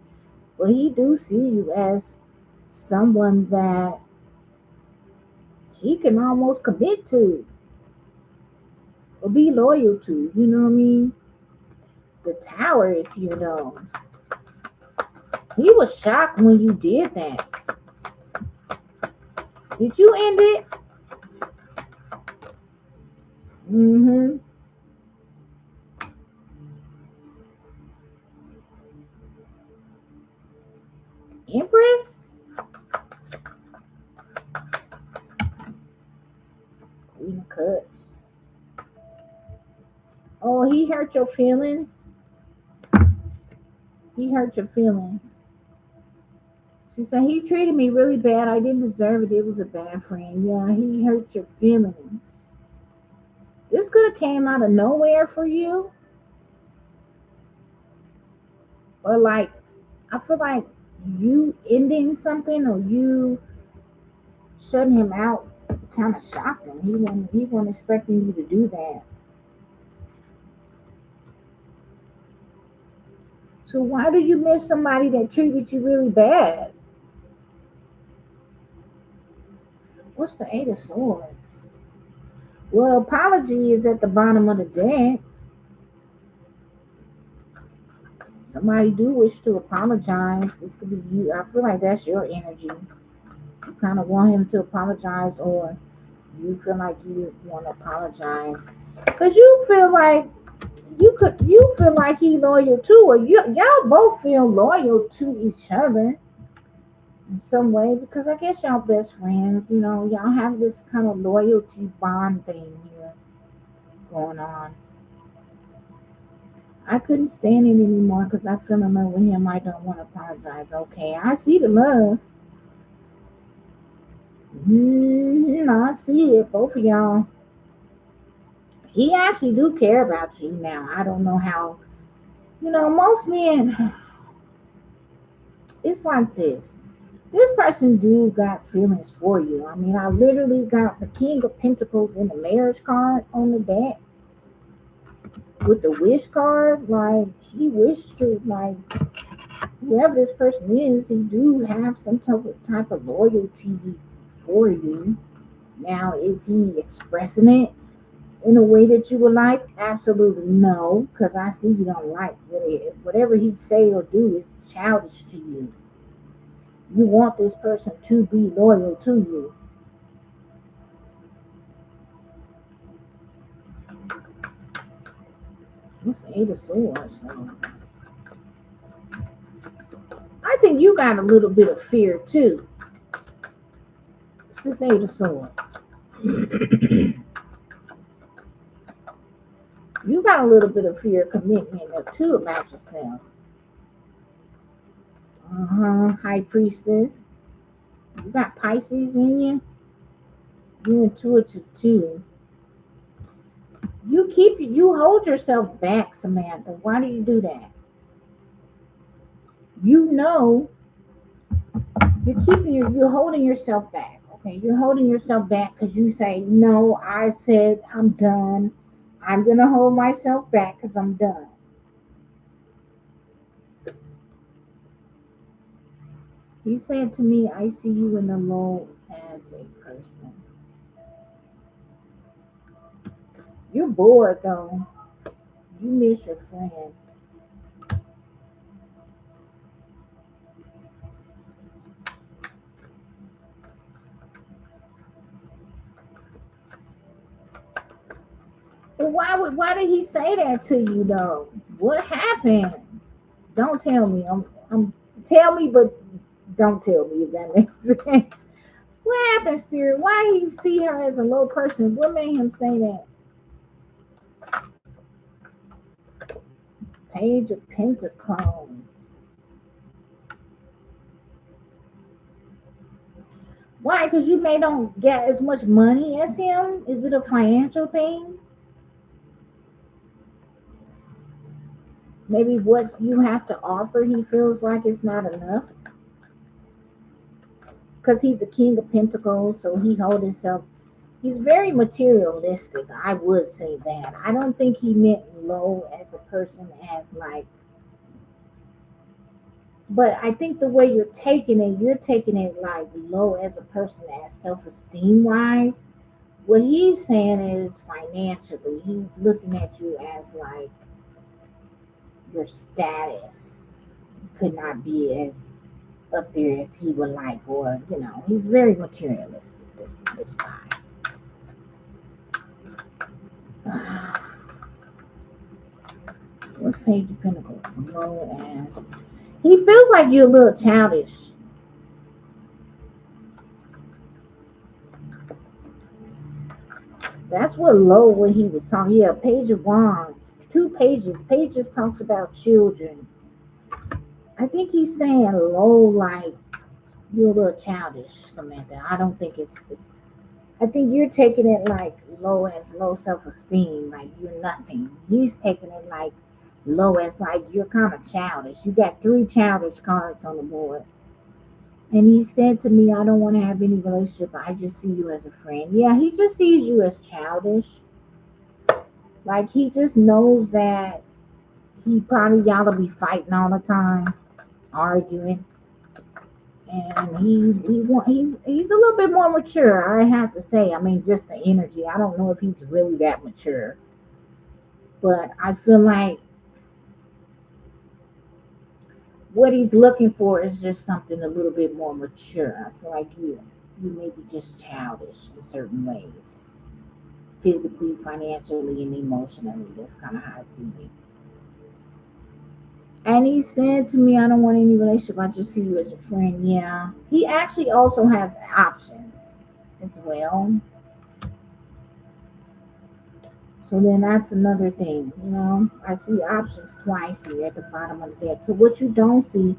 But he do see you as someone that he can almost commit to or be loyal to. You know what I mean? The tower is here though. He was shocked when you did that. Did you end it? Mm-hmm. Empress? Queen of Cups. Oh, he hurt your feelings? He hurt your feelings. She said, he treated me really bad. I didn't deserve it. It was a bad friend. Yeah, he hurt your feelings. This could have came out of nowhere for you. Or like, I feel like you ending something or you shutting him out kind of shocked him. He wasn't expecting you to do that. So why do you miss somebody that treated you really bad? What's the Eight of Swords? Well, apology is at the bottom of the deck. Somebody do wish to apologize. This could be you. I feel like that's your energy. You kind of want him to apologize, or you feel like you want to apologize because you feel like you feel like he loyal too, or y'all both feel loyal to each other in some way, because I guess y'all best friends. You know, y'all have this kind of loyalty bond thing here going on. I couldn't stand it anymore because I fell in love with him. I don't want to apologize. Okay, I see the love. I see it. Both of y'all. He actually do care about you now. I don't know how. You know, most men, it's like this. This person do got feelings for you. I mean, I literally got the King of Pentacles in the marriage card on the deck with the wish card. Like, he wished to, like, whoever this person is, he do have some type of loyalty for you. Now, is he expressing it in a way that you would like? Absolutely no, because I see you don't like it. Whatever he say or do is childish to you. You want this person to be loyal to you. What's the Eight of Swords? Though? I think you got a little bit of fear too. It's this Eight of Swords. You got a little bit of fear, commitment too about yourself. High Priestess. You got Pisces in you. You're intuitive too. You hold yourself back, Samantha. Why do you do that? You know you're holding yourself back. Okay, you're holding yourself back because you say, no, I said I'm done. I'm gonna hold myself back because I'm done. He said to me, I see you in the low as a person. You're bored though. You miss your friend. But why did he say that to you though? What happened? Don't tell me. I'm tell me, but don't tell me if that makes sense. What happened, Spirit? Why he see her as a low person? What made him say that? Page of Pentacles. Why? Because you may don't get as much money as him? Is it a financial thing? Maybe what you have to offer, he feels like it's not enough. Because he's a King of Pentacles, so he holds himself. He's very materialistic. I would say that. I don't think he meant low as a person as like But I think the way you're taking it like low as a person as self-esteem wise. What he's saying is financially, he's looking at you as like your status could not be as up there as he would like, or he's very materialistic. This guy. What's Page of Pentacles? Low as he feels like you're a little childish. That's what low when he was talking. Yeah, Page of Wands. 2 pages. Pages talks about children. I think he's saying low like you're a little childish, Samantha. I don't think it's I think you're taking it like low as low self-esteem, like you're nothing. He's taking it like low as like you're kind of childish. You got 3 childish cards on the board. And he said to me, I don't want to have any relationship. I just see you as a friend. Yeah, he just sees you as childish. Like he just knows that he probably y'all will be fighting all the time, arguing. And he's a little bit more mature, I have to say. I mean, just the energy. I don't know if he's really that mature, but I feel like what he's looking for is just something a little bit more mature. I feel like you may be just childish in certain ways, physically, financially, and emotionally. That's kind of how I see it. And he said to me, I don't want any relationship. I just see you as a friend. Yeah. He actually also has options as well. So then that's another thing. I see options twice here at the bottom of the deck. So what you don't see,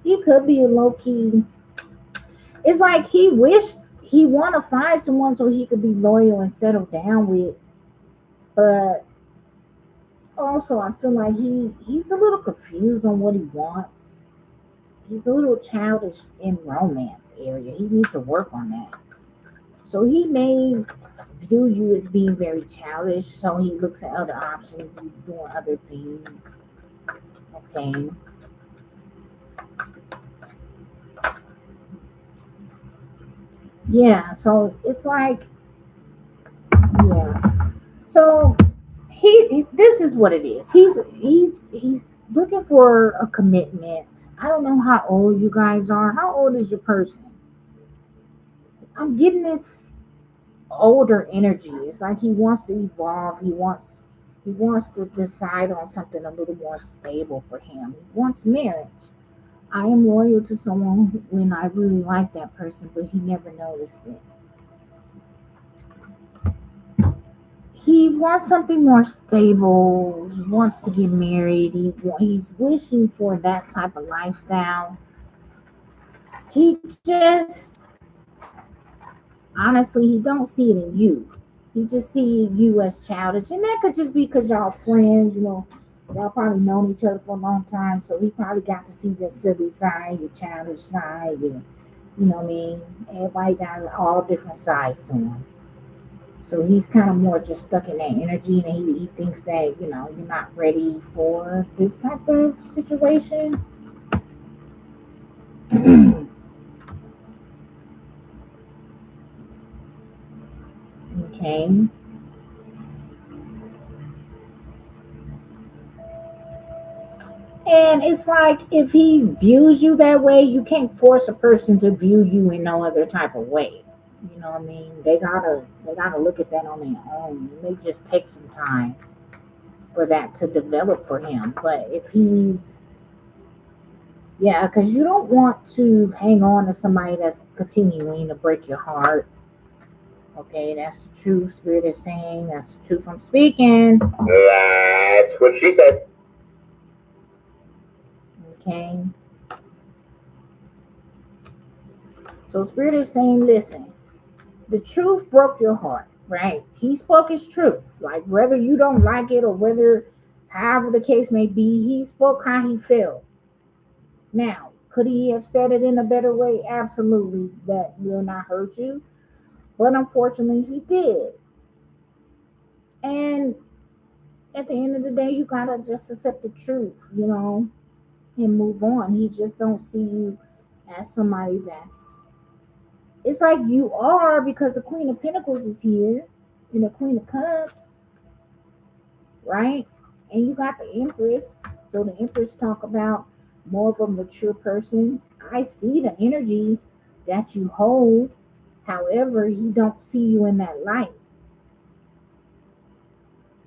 he could be a low key. It's like he wished he want to find someone so he could be loyal and settle down with. But also, I feel like he's a little confused on what he wants. He's a little childish in romance area. He needs to work on that. So he may view you as being very childish. So he looks at other options. He's doing other things. Okay. Yeah. So it's like, yeah. So this is what it is. He's looking for a commitment. I don't know how old you guys are. How old is your person? I'm getting this older energy. It's like he wants to evolve. He wants to decide on something a little more stable for him. He wants marriage. I am loyal to someone when I really like that person, but he never noticed it. He wants something more stable. He wants to get married. He's wishing for that type of lifestyle. He just honestly he don't see it in you. He just see you as childish, and that could just be because y'all friends. Y'all probably known each other for a long time, so he probably got to see your silly side, your childish side, you know what I mean. Everybody got all different sides to him. So he's kind of more just stuck in that energy, and he thinks that you're not ready for this type of situation. Okay. And it's like if he views you that way, you can't force a person to view you in no other type of way. You know what I mean? They gotta look at that on their own. It may just take some time for that to develop for him. But if he's yeah, because you don't want to hang on to somebody that's continuing to break your heart. Okay, that's the truth. Spirit is saying that's the truth I'm speaking. That's what she said. Okay. So Spirit is saying, listen, the truth broke your heart, right? He spoke his truth. Like whether you don't like it or whether however the case may be, he spoke how he felt. Now, could he have said it in a better way? Absolutely, that will not hurt you. But unfortunately, he did. And at the end of the day, you gotta just accept the truth. and move on. He just don't see you as somebody that's, it's like you are, because the Queen of Pentacles is here and the Queen of Cups, right? And you got the Empress. So the Empress talk about more of a mature person. I see the energy that you hold. However, he don't see you in that light.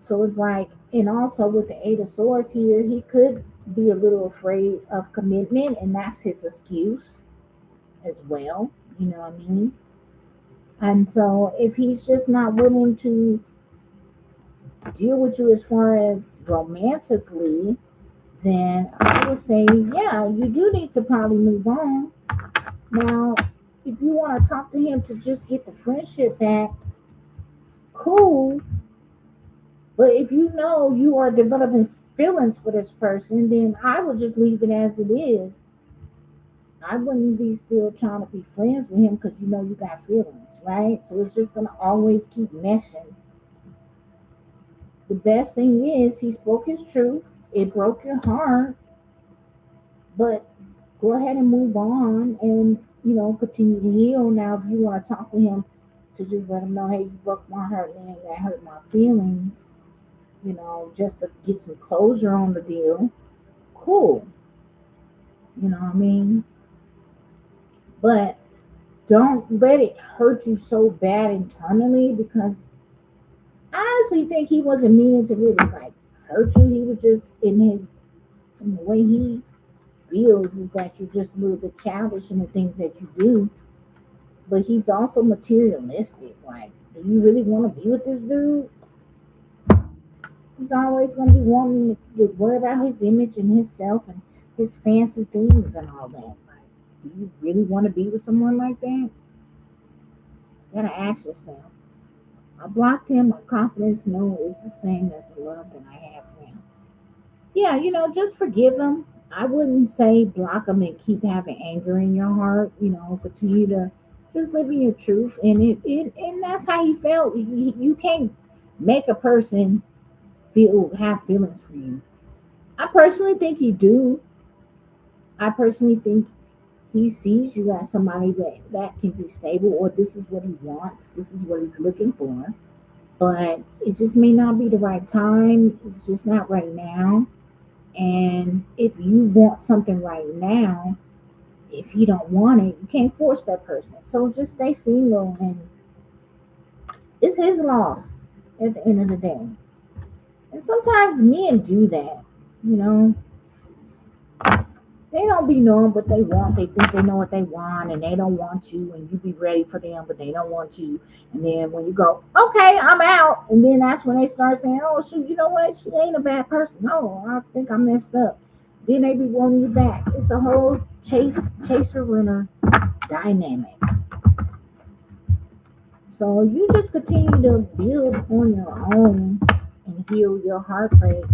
So it's like, and also with the Eight of Swords here, he could be a little afraid of commitment, and that's his excuse as well. You know what I mean? And so if he's just not willing to deal with you as far as romantically, then I would say, yeah, you do need to probably move on. Now, if you want to talk to him to just get the friendship back, cool. But if you know you are developing feelings for this person, then I would just leave it as it is. I wouldn't be still trying to be friends with him because you know you got feelings, right? So it's just gonna always keep meshing. The best thing is he spoke his truth. It broke your heart, but go ahead and move on and continue to heal. Now, if you want to talk to him to just let him know, hey, you broke my heart, man, that hurt my feelings, just to get some closure on the deal, cool. You know what I mean? But don't let it hurt you so bad internally, because I honestly think he wasn't meaning to really like hurt you. He was just in the way he feels is that you're just a little bit childish in the things that you do. But he's also materialistic. Like, do you really want to be with this dude? He's always going to be wanting to worry about his image and himself and his fancy things and all that. Like, do you really want to be with someone like that? You gotta ask yourself. I blocked him. My confidence no is the same as the love that I have for him. Yeah, just forgive him. I wouldn't say block him and keep having anger in your heart. Continue to just live in your truth, and and that's how he felt. You can't make a person have feelings for you. I personally think you do. I personally think he sees you as somebody that can be stable, or this is what he wants. This is what he's looking for. But it just may not be the right time. It's just not right now. And if you want something right now, if you don't want it, you can't force that person. So just stay single, and it's his loss at the end of the day. And sometimes men do that, you know. They don't be knowing what they want. They think they know what they want, and they don't want you, and you be ready for them, but they don't want you. And then when you go, okay, I'm out, and then that's when they start saying, oh shoot, you know what? She ain't a bad person. No, I think I messed up. Then they be wanting you back. It's a whole chaser runner dynamic. So you just continue to build on your own and heal your heartbreak.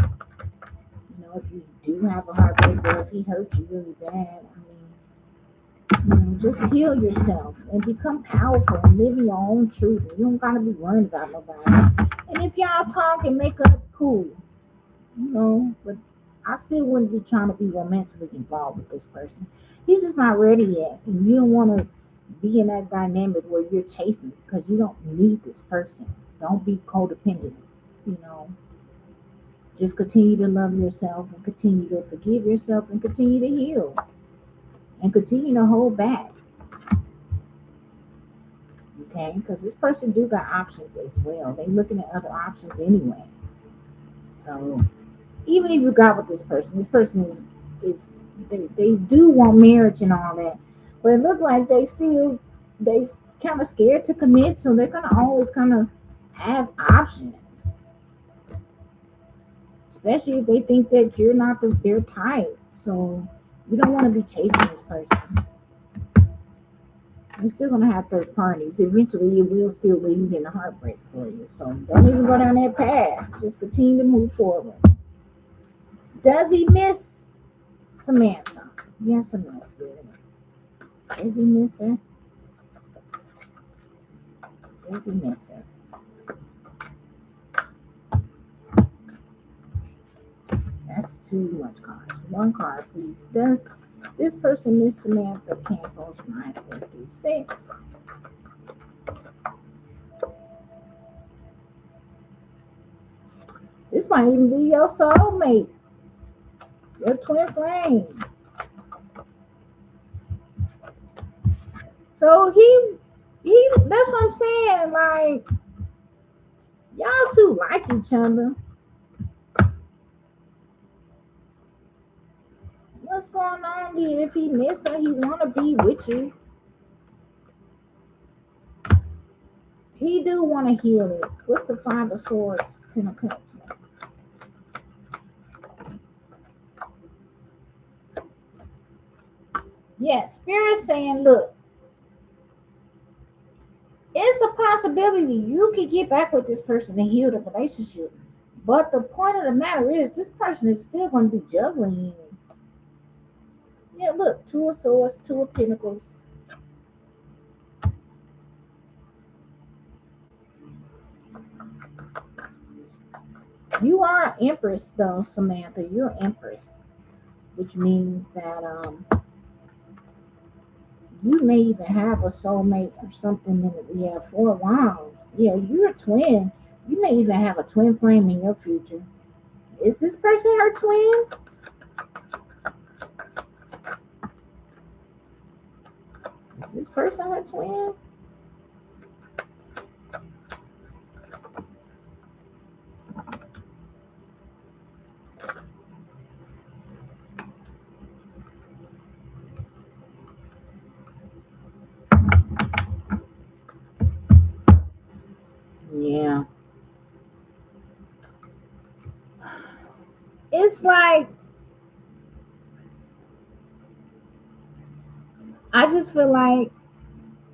If you do have a heartbreak, or if he hurt you really bad, just heal yourself and become powerful and live in your own truth. You don't gotta be worried about nobody. And if y'all talk and make up, cool. But I still wouldn't be trying to be romantically involved with this person. He's just not ready yet. And you don't want to be in that dynamic where you're chasing, because you don't need this person. Don't be codependent, you know. Just continue to love yourself and continue to forgive yourself and continue to heal and continue to hold back. Okay, because this person do got options as well. They looking at other options anyway. So even if you got with this person is they do want marriage and all that, but it look like they kind of scared to commit, so they're gonna always kind of have options, especially if they think that you're not their type. So you don't want to be chasing this person. You're still gonna have third parties. Eventually, it will still lead in a heartbreak for you. So don't even go down that path. Just continue to move forward. Does he miss Samantha? Yes or no, Spirit? Does he miss her? Does he miss her? That's too much cards. One card, please. Does this person miss Samantha Campos 956? This might even be your soulmate, your twin flame. So that's what I'm saying. Like, y'all two like each other. What's going on here? If he miss her, he wanna be with you. He do want to heal it. What's the Five of Swords, Ten of Cups? Yes, Spirit saying, look, it's a possibility you could get back with this person and heal the relationship. But the point of the matter is, this person is still going to be juggling. Yeah, look, Two of Swords, Two of Pentacles. You are an Empress, though, Samantha. You're an Empress, which means that you may even have a soulmate or something. Yeah, Four of Wands. Yeah, you're a twin. You may even have a twin flame in your future. Is this person her twin? Is this person her twin? Yeah. It's like, I just feel like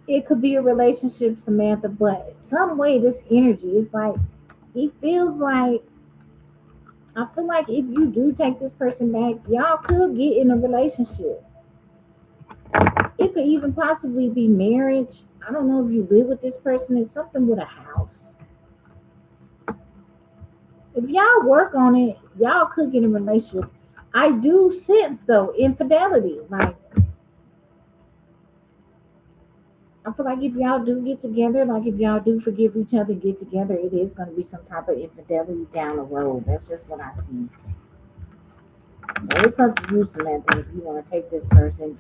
it could be a relationship, Samantha, but some way this energy is like, he feels like, I feel like if you do take this person back, y'all could get in a relationship. It could even possibly be marriage. I don't know if you live with this person. It's something with a house. If y'all work on it, y'all could get in a relationship. I do sense though infidelity. Like, I feel like if y'all do get together, like if y'all do forgive each other, get together, it is going to be some type of infidelity down the road. That's just what I see. So it's up to you, Samantha, if you want to take this person.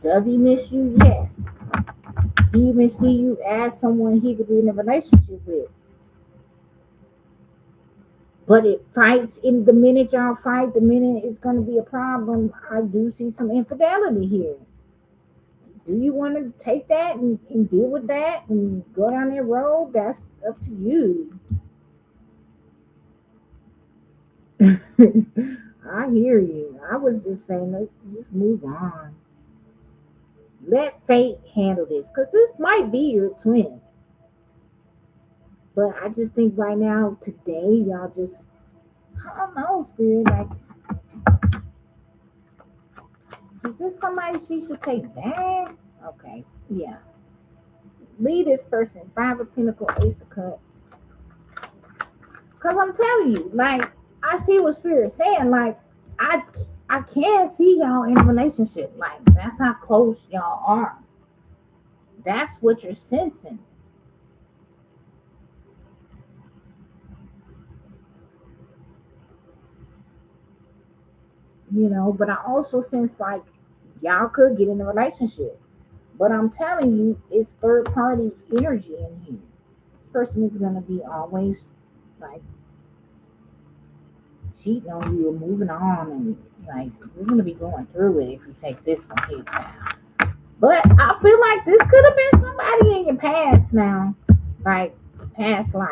Does he miss you? Yes. He even see you as someone he could be in a relationship with. But it fights in the minute y'all fight, the minute it's going to be a problem. I do see some infidelity here. Do you want to take that and deal with that and go down that road? That's up to you. I hear you. I was just saying, let's just move on. Let fate handle this, because this might be your twin. But I just think right now, today, y'all just, I don't know, Spirit. Like, is this somebody she should take back? Okay, yeah. Leave this person. Five of Pentacles, Ace of Cups. Because I'm telling you, like, I see what Spirit's saying. Like, I can't see y'all in a relationship. Like, that's how close y'all are. That's what you're sensing. You know, but I also sense like y'all could get in a relationship. But I'm telling you, it's third party energy in here. This person is gonna be always like cheating on you or moving on, and like you're gonna be going through it if you take this one here, child. But I feel like this could have been somebody in your past now, like past life.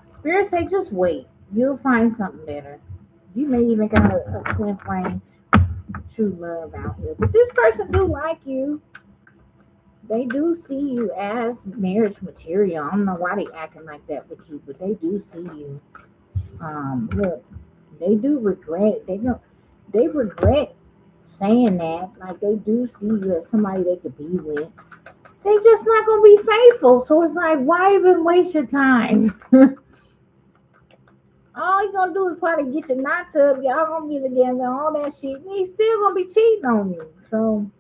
Spirit say just wait. You'll find something better. You may even got a twin flame true love out here. But this person do like you. They do see you as marriage material. I don't know why they acting like that with you, but they do see you. Look, they do regret. They regret saying that. Like they do see you as somebody they could be with. They just not gonna be faithful. So it's like, why even waste your time? All he gonna do is probably get you knocked up. Y'all gonna get together, all that shit. And he's still gonna be cheating on you. So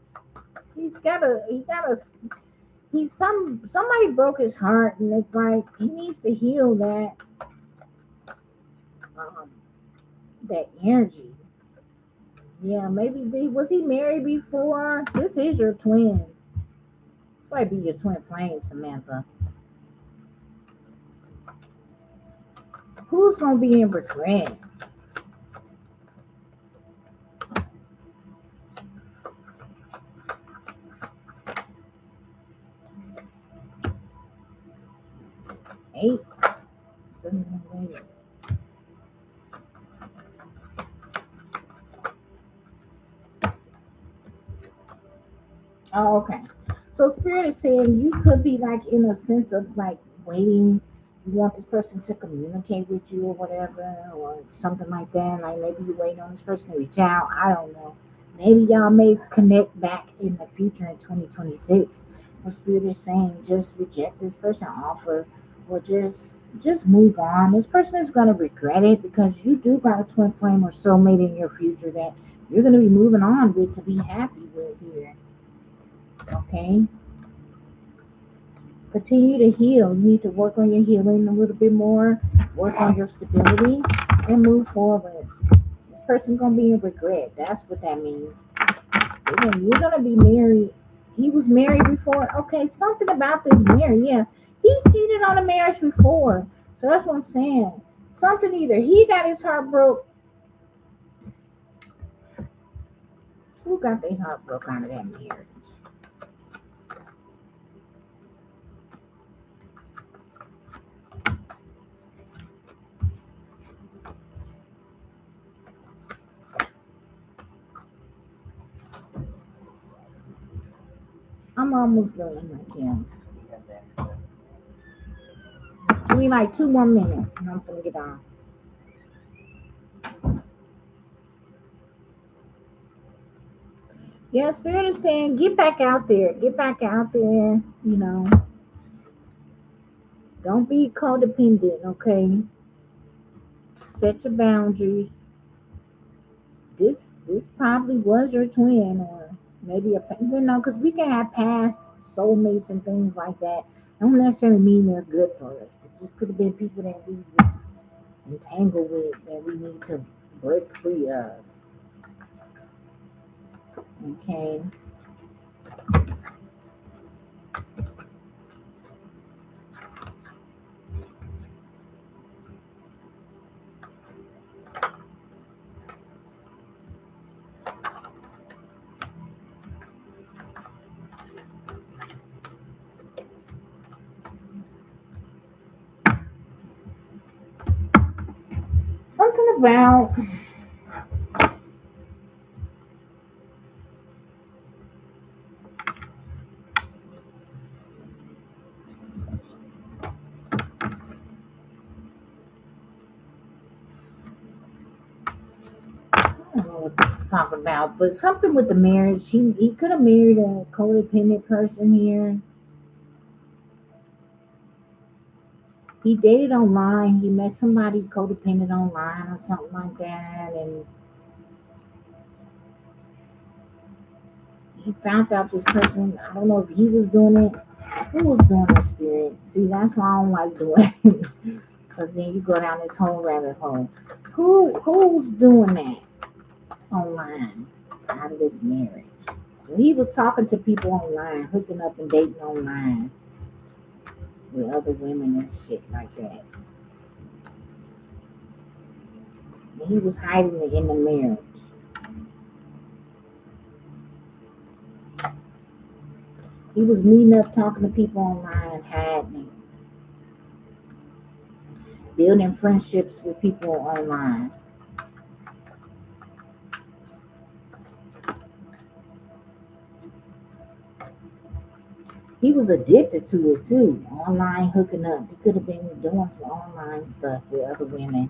somebody broke his heart, and it's like he needs to heal um, that energy. Yeah, maybe was he married before? This is your twin. This might be your twin flame, Samantha. Who's gonna be in regret? Eight, seven, eight. Oh, okay. So Spirit is saying you could be like in a sense of like waiting. You want this person to communicate with you or whatever, or something like that. Like maybe you waiting on this person to reach out. I don't know. Maybe y'all may connect back in the future in 2026. What Spirit is saying, just reject this person offer, or just move on. This person is gonna regret it because you do got a twin flame or soulmate in your future that you're gonna be moving on with to be happy with here. Okay, continue to heal. You need to work on your healing a little bit more, work on your stability, and move forward. This person gonna be in regret. That's what that means. You're gonna be married. He was married before. Okay, something about this marriage. Yeah, he cheated on a marriage before. So that's what I'm saying. Something either he got his heart broke. Who got their heart broke out of that marriage? I'm almost done, Kim. Give me like 2 more minutes and I'm gonna get on. Yeah, Spirit is saying get back out there. Get back out there. Don't be codependent, okay? Set your boundaries. This probably was your twin, or maybe because we can have past soulmates and things like that. Don't necessarily mean they're good for us. It just could have been people that we was entangled with that we need to break free of. Okay. Something about I don't know what this is talking about, but something with the marriage. He could have married a codependent person here. He dated online. He met somebody codependent online or something like that, and he found out this person. I don't know if he was doing it. Who was doing this, Spirit? See, that's why I don't like doing it, because then you go down this whole rabbit hole. Who's doing that online out of this marriage? So he was talking to people online, hooking up and dating online with other women and shit like that. And he was hiding it in the marriage. He was meeting up, talking to people online, hiding it, building friendships with people online. He was addicted to it too. Online hooking up. He could have been doing some online stuff with other women.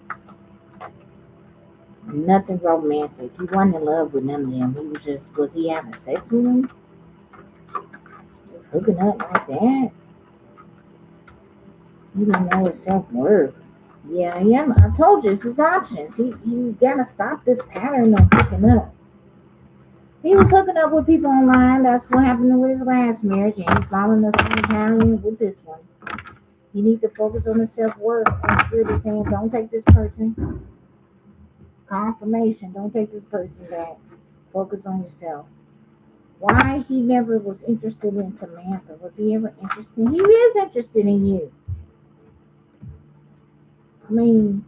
Nothing romantic. He wasn't in love with none of them. Was he having sex with them? Just hooking up like that? He didn't know his self worth. Yeah, I told you it's his options. He gotta stop this pattern of hooking up. He was hooking up with people online. That's what happened with his last marriage, and he's following the same pattern with this one. You need to focus on the self worth. And Spirit is saying, don't take this person. Confirmation. Don't take this person back. Focus on yourself. Why he never was interested in Samantha? Was he ever interested? He is interested in you. I mean,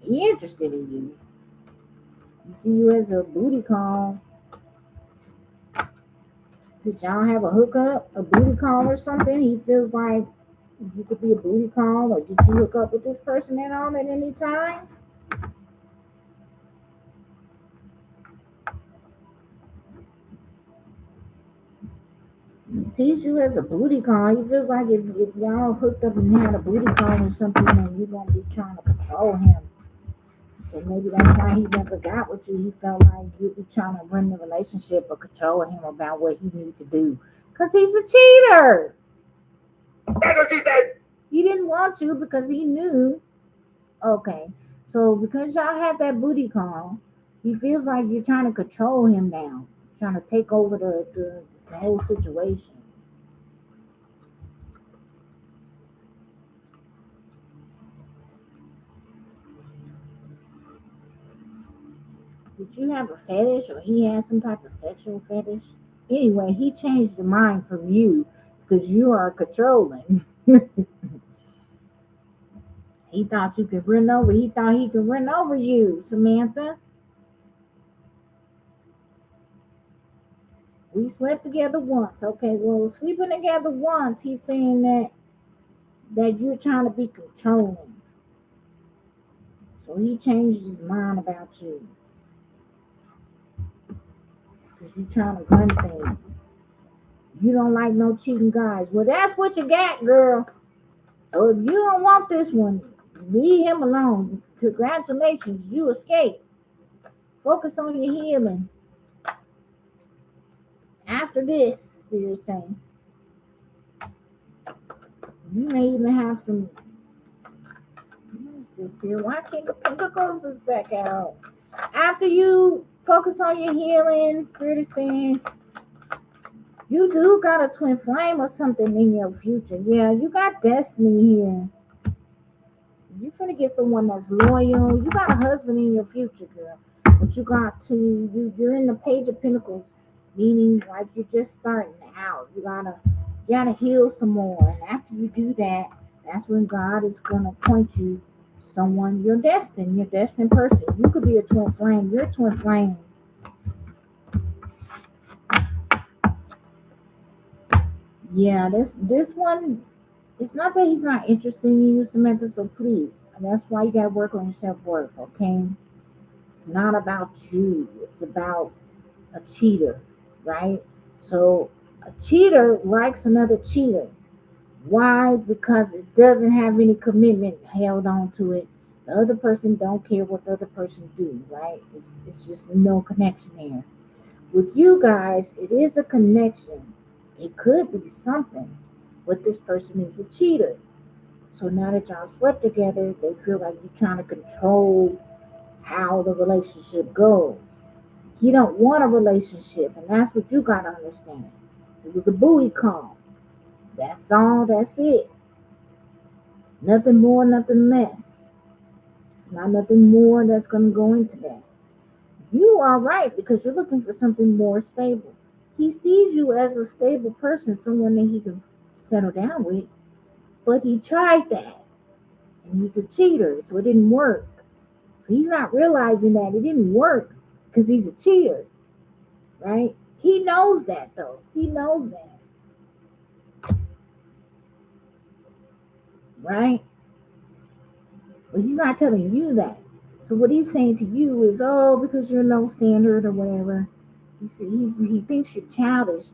he interested in you. You see you as a booty call. Did y'all have a hookup, a booty call or something? He feels like you could be a booty call, or did you hook up with this person at all at any time? He sees you as a booty call. He feels like if y'all hooked up and had a booty call or something, then you're gonna be trying to control him. So maybe that's why he never got with you. He felt like you'd be trying to run the relationship or control him about what he needs to do. Cause he's a cheater. That's what she said. He didn't want you because he knew. Okay. So because y'all had that booty call, he feels like you're trying to control him now. Trying to take over the whole situation. Did you have a fetish or he had some type of sexual fetish? Anyway, he changed your mind from you because you are controlling. He thought you could run over. He thought he could run over you, Samantha. We slept together once. Okay, well, sleeping together once, he's saying that you're trying to be controlling. So he changed his mind about you because you're trying to run things. You don't like no cheating guys. Well, that's what you got, girl. So if you don't want this one, leave him alone. Congratulations, you escaped. Focus on your healing. After this, Spirit saying, you may even have some. What's this, Spirit? Why can't the Pentacles back out? After you focus on your healing, Spirit is saying, you do got a twin flame or something in your future. Yeah, you got destiny here. You finna get someone that's loyal. You got a husband in your future, girl. But you got to you're in the Page of Pentacles, meaning like you're just starting out. You gotta heal some more. And after you do that, that's when God is gonna point you someone your destined person. You could be a twin flame. You're a twin flame. Yeah, this one, it's not that he's not interested in you, Samantha. So please, and that's why you gotta work on your self worth. Okay, it's not about you. It's about a cheater, right? So a cheater likes another cheater. Why? Because it doesn't have any commitment held on to it. The other person don't care what the other person do, right? It's just no connection there. With you guys, it is a connection. It could be something, but this person is a cheater. So now that y'all slept together, they feel like you're trying to control how the relationship goes. He don't want a relationship, and that's what you gotta understand. It was a booty call. That's all. That's it. Nothing more, nothing less. It's not nothing more that's gonna go into that. You are right because you're looking for something more stable. He sees you as a stable person, someone that he can settle down with, but he tried that, and he's a cheater, so it didn't work. So he's not realizing that it didn't work because he's a cheater, right? He knows that though. He knows that, right? But he's not telling you that. So what he's saying to you is, oh, because you're low standard or whatever. He thinks you're childish,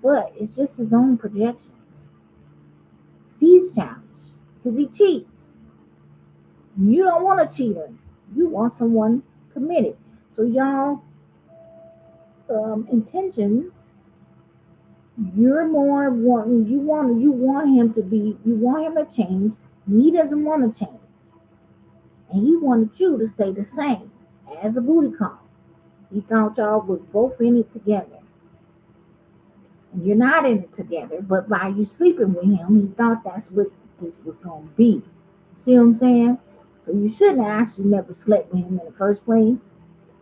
but it's just his own projections. He's childish because he cheats. You don't want a cheater. You want someone committed. So y'all intentions, you're more wanting, you want him to be, you want him to change. He doesn't want to change. And he wanted you to stay the same as a booty call. He thought y'all was both in it together. And you're not in it together, but by you sleeping with him, he thought that's what this was going to be. See what I'm saying? So you shouldn't have actually never slept with him in the first place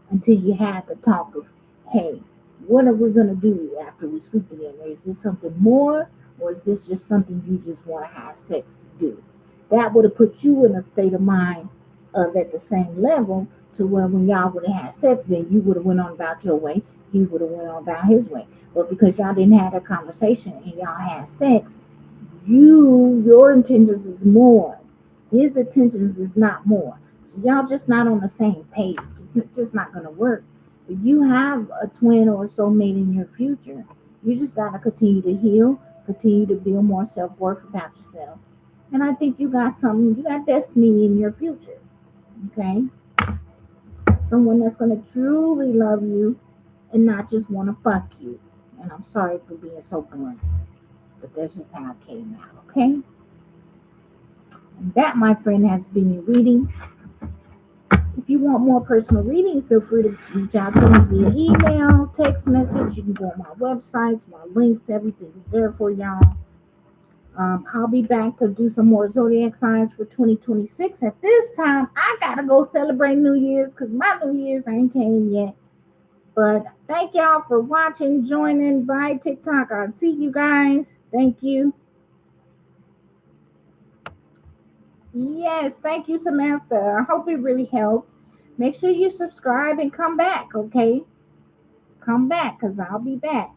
until you had the talk of, hey, what are we going to do after we sleep together? Is this something more, or is this just something you just want to have sex to do? That would have put you in a state of mind of at the same level to where when y'all would have had sex, then you would have went on about your way, he would have went on about his way. But because y'all didn't have a conversation and y'all had sex, your intentions is more. His intentions is not more. So y'all just not on the same page. It's just not gonna work. If you have a twin or a soulmate in your future, you just gotta continue to heal, continue to build more self-worth about yourself. And I think you got something, you got destiny in your future. Okay? Someone that's gonna truly love you and not just wanna fuck you. And I'm sorry for being so blunt, but that's just how it came out, okay? And that, my friend, has been your reading. If you want more personal reading, feel free to reach out to me via email, text message. You can go on my websites, my links, everything is there for y'all. I'll be back to do some more zodiac signs for 2026. At this time, I gotta go celebrate New Year's because my New Year's ain't came yet. But thank y'all for watching, joining by TikTok. I'll see you guys. Thank you. Yes, thank you, Samantha. I hope it really helped. Make sure you subscribe and come back, okay? Come back because I'll be back.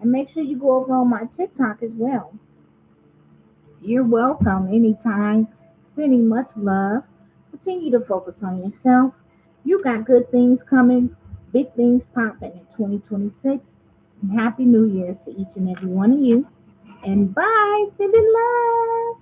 And make sure you go over on my TikTok as well. You're welcome anytime. Sending much love. Continue to focus on yourself. You got good things coming, big things popping in 2026. And Happy New Year's to each and every one of you. And bye. Sending love.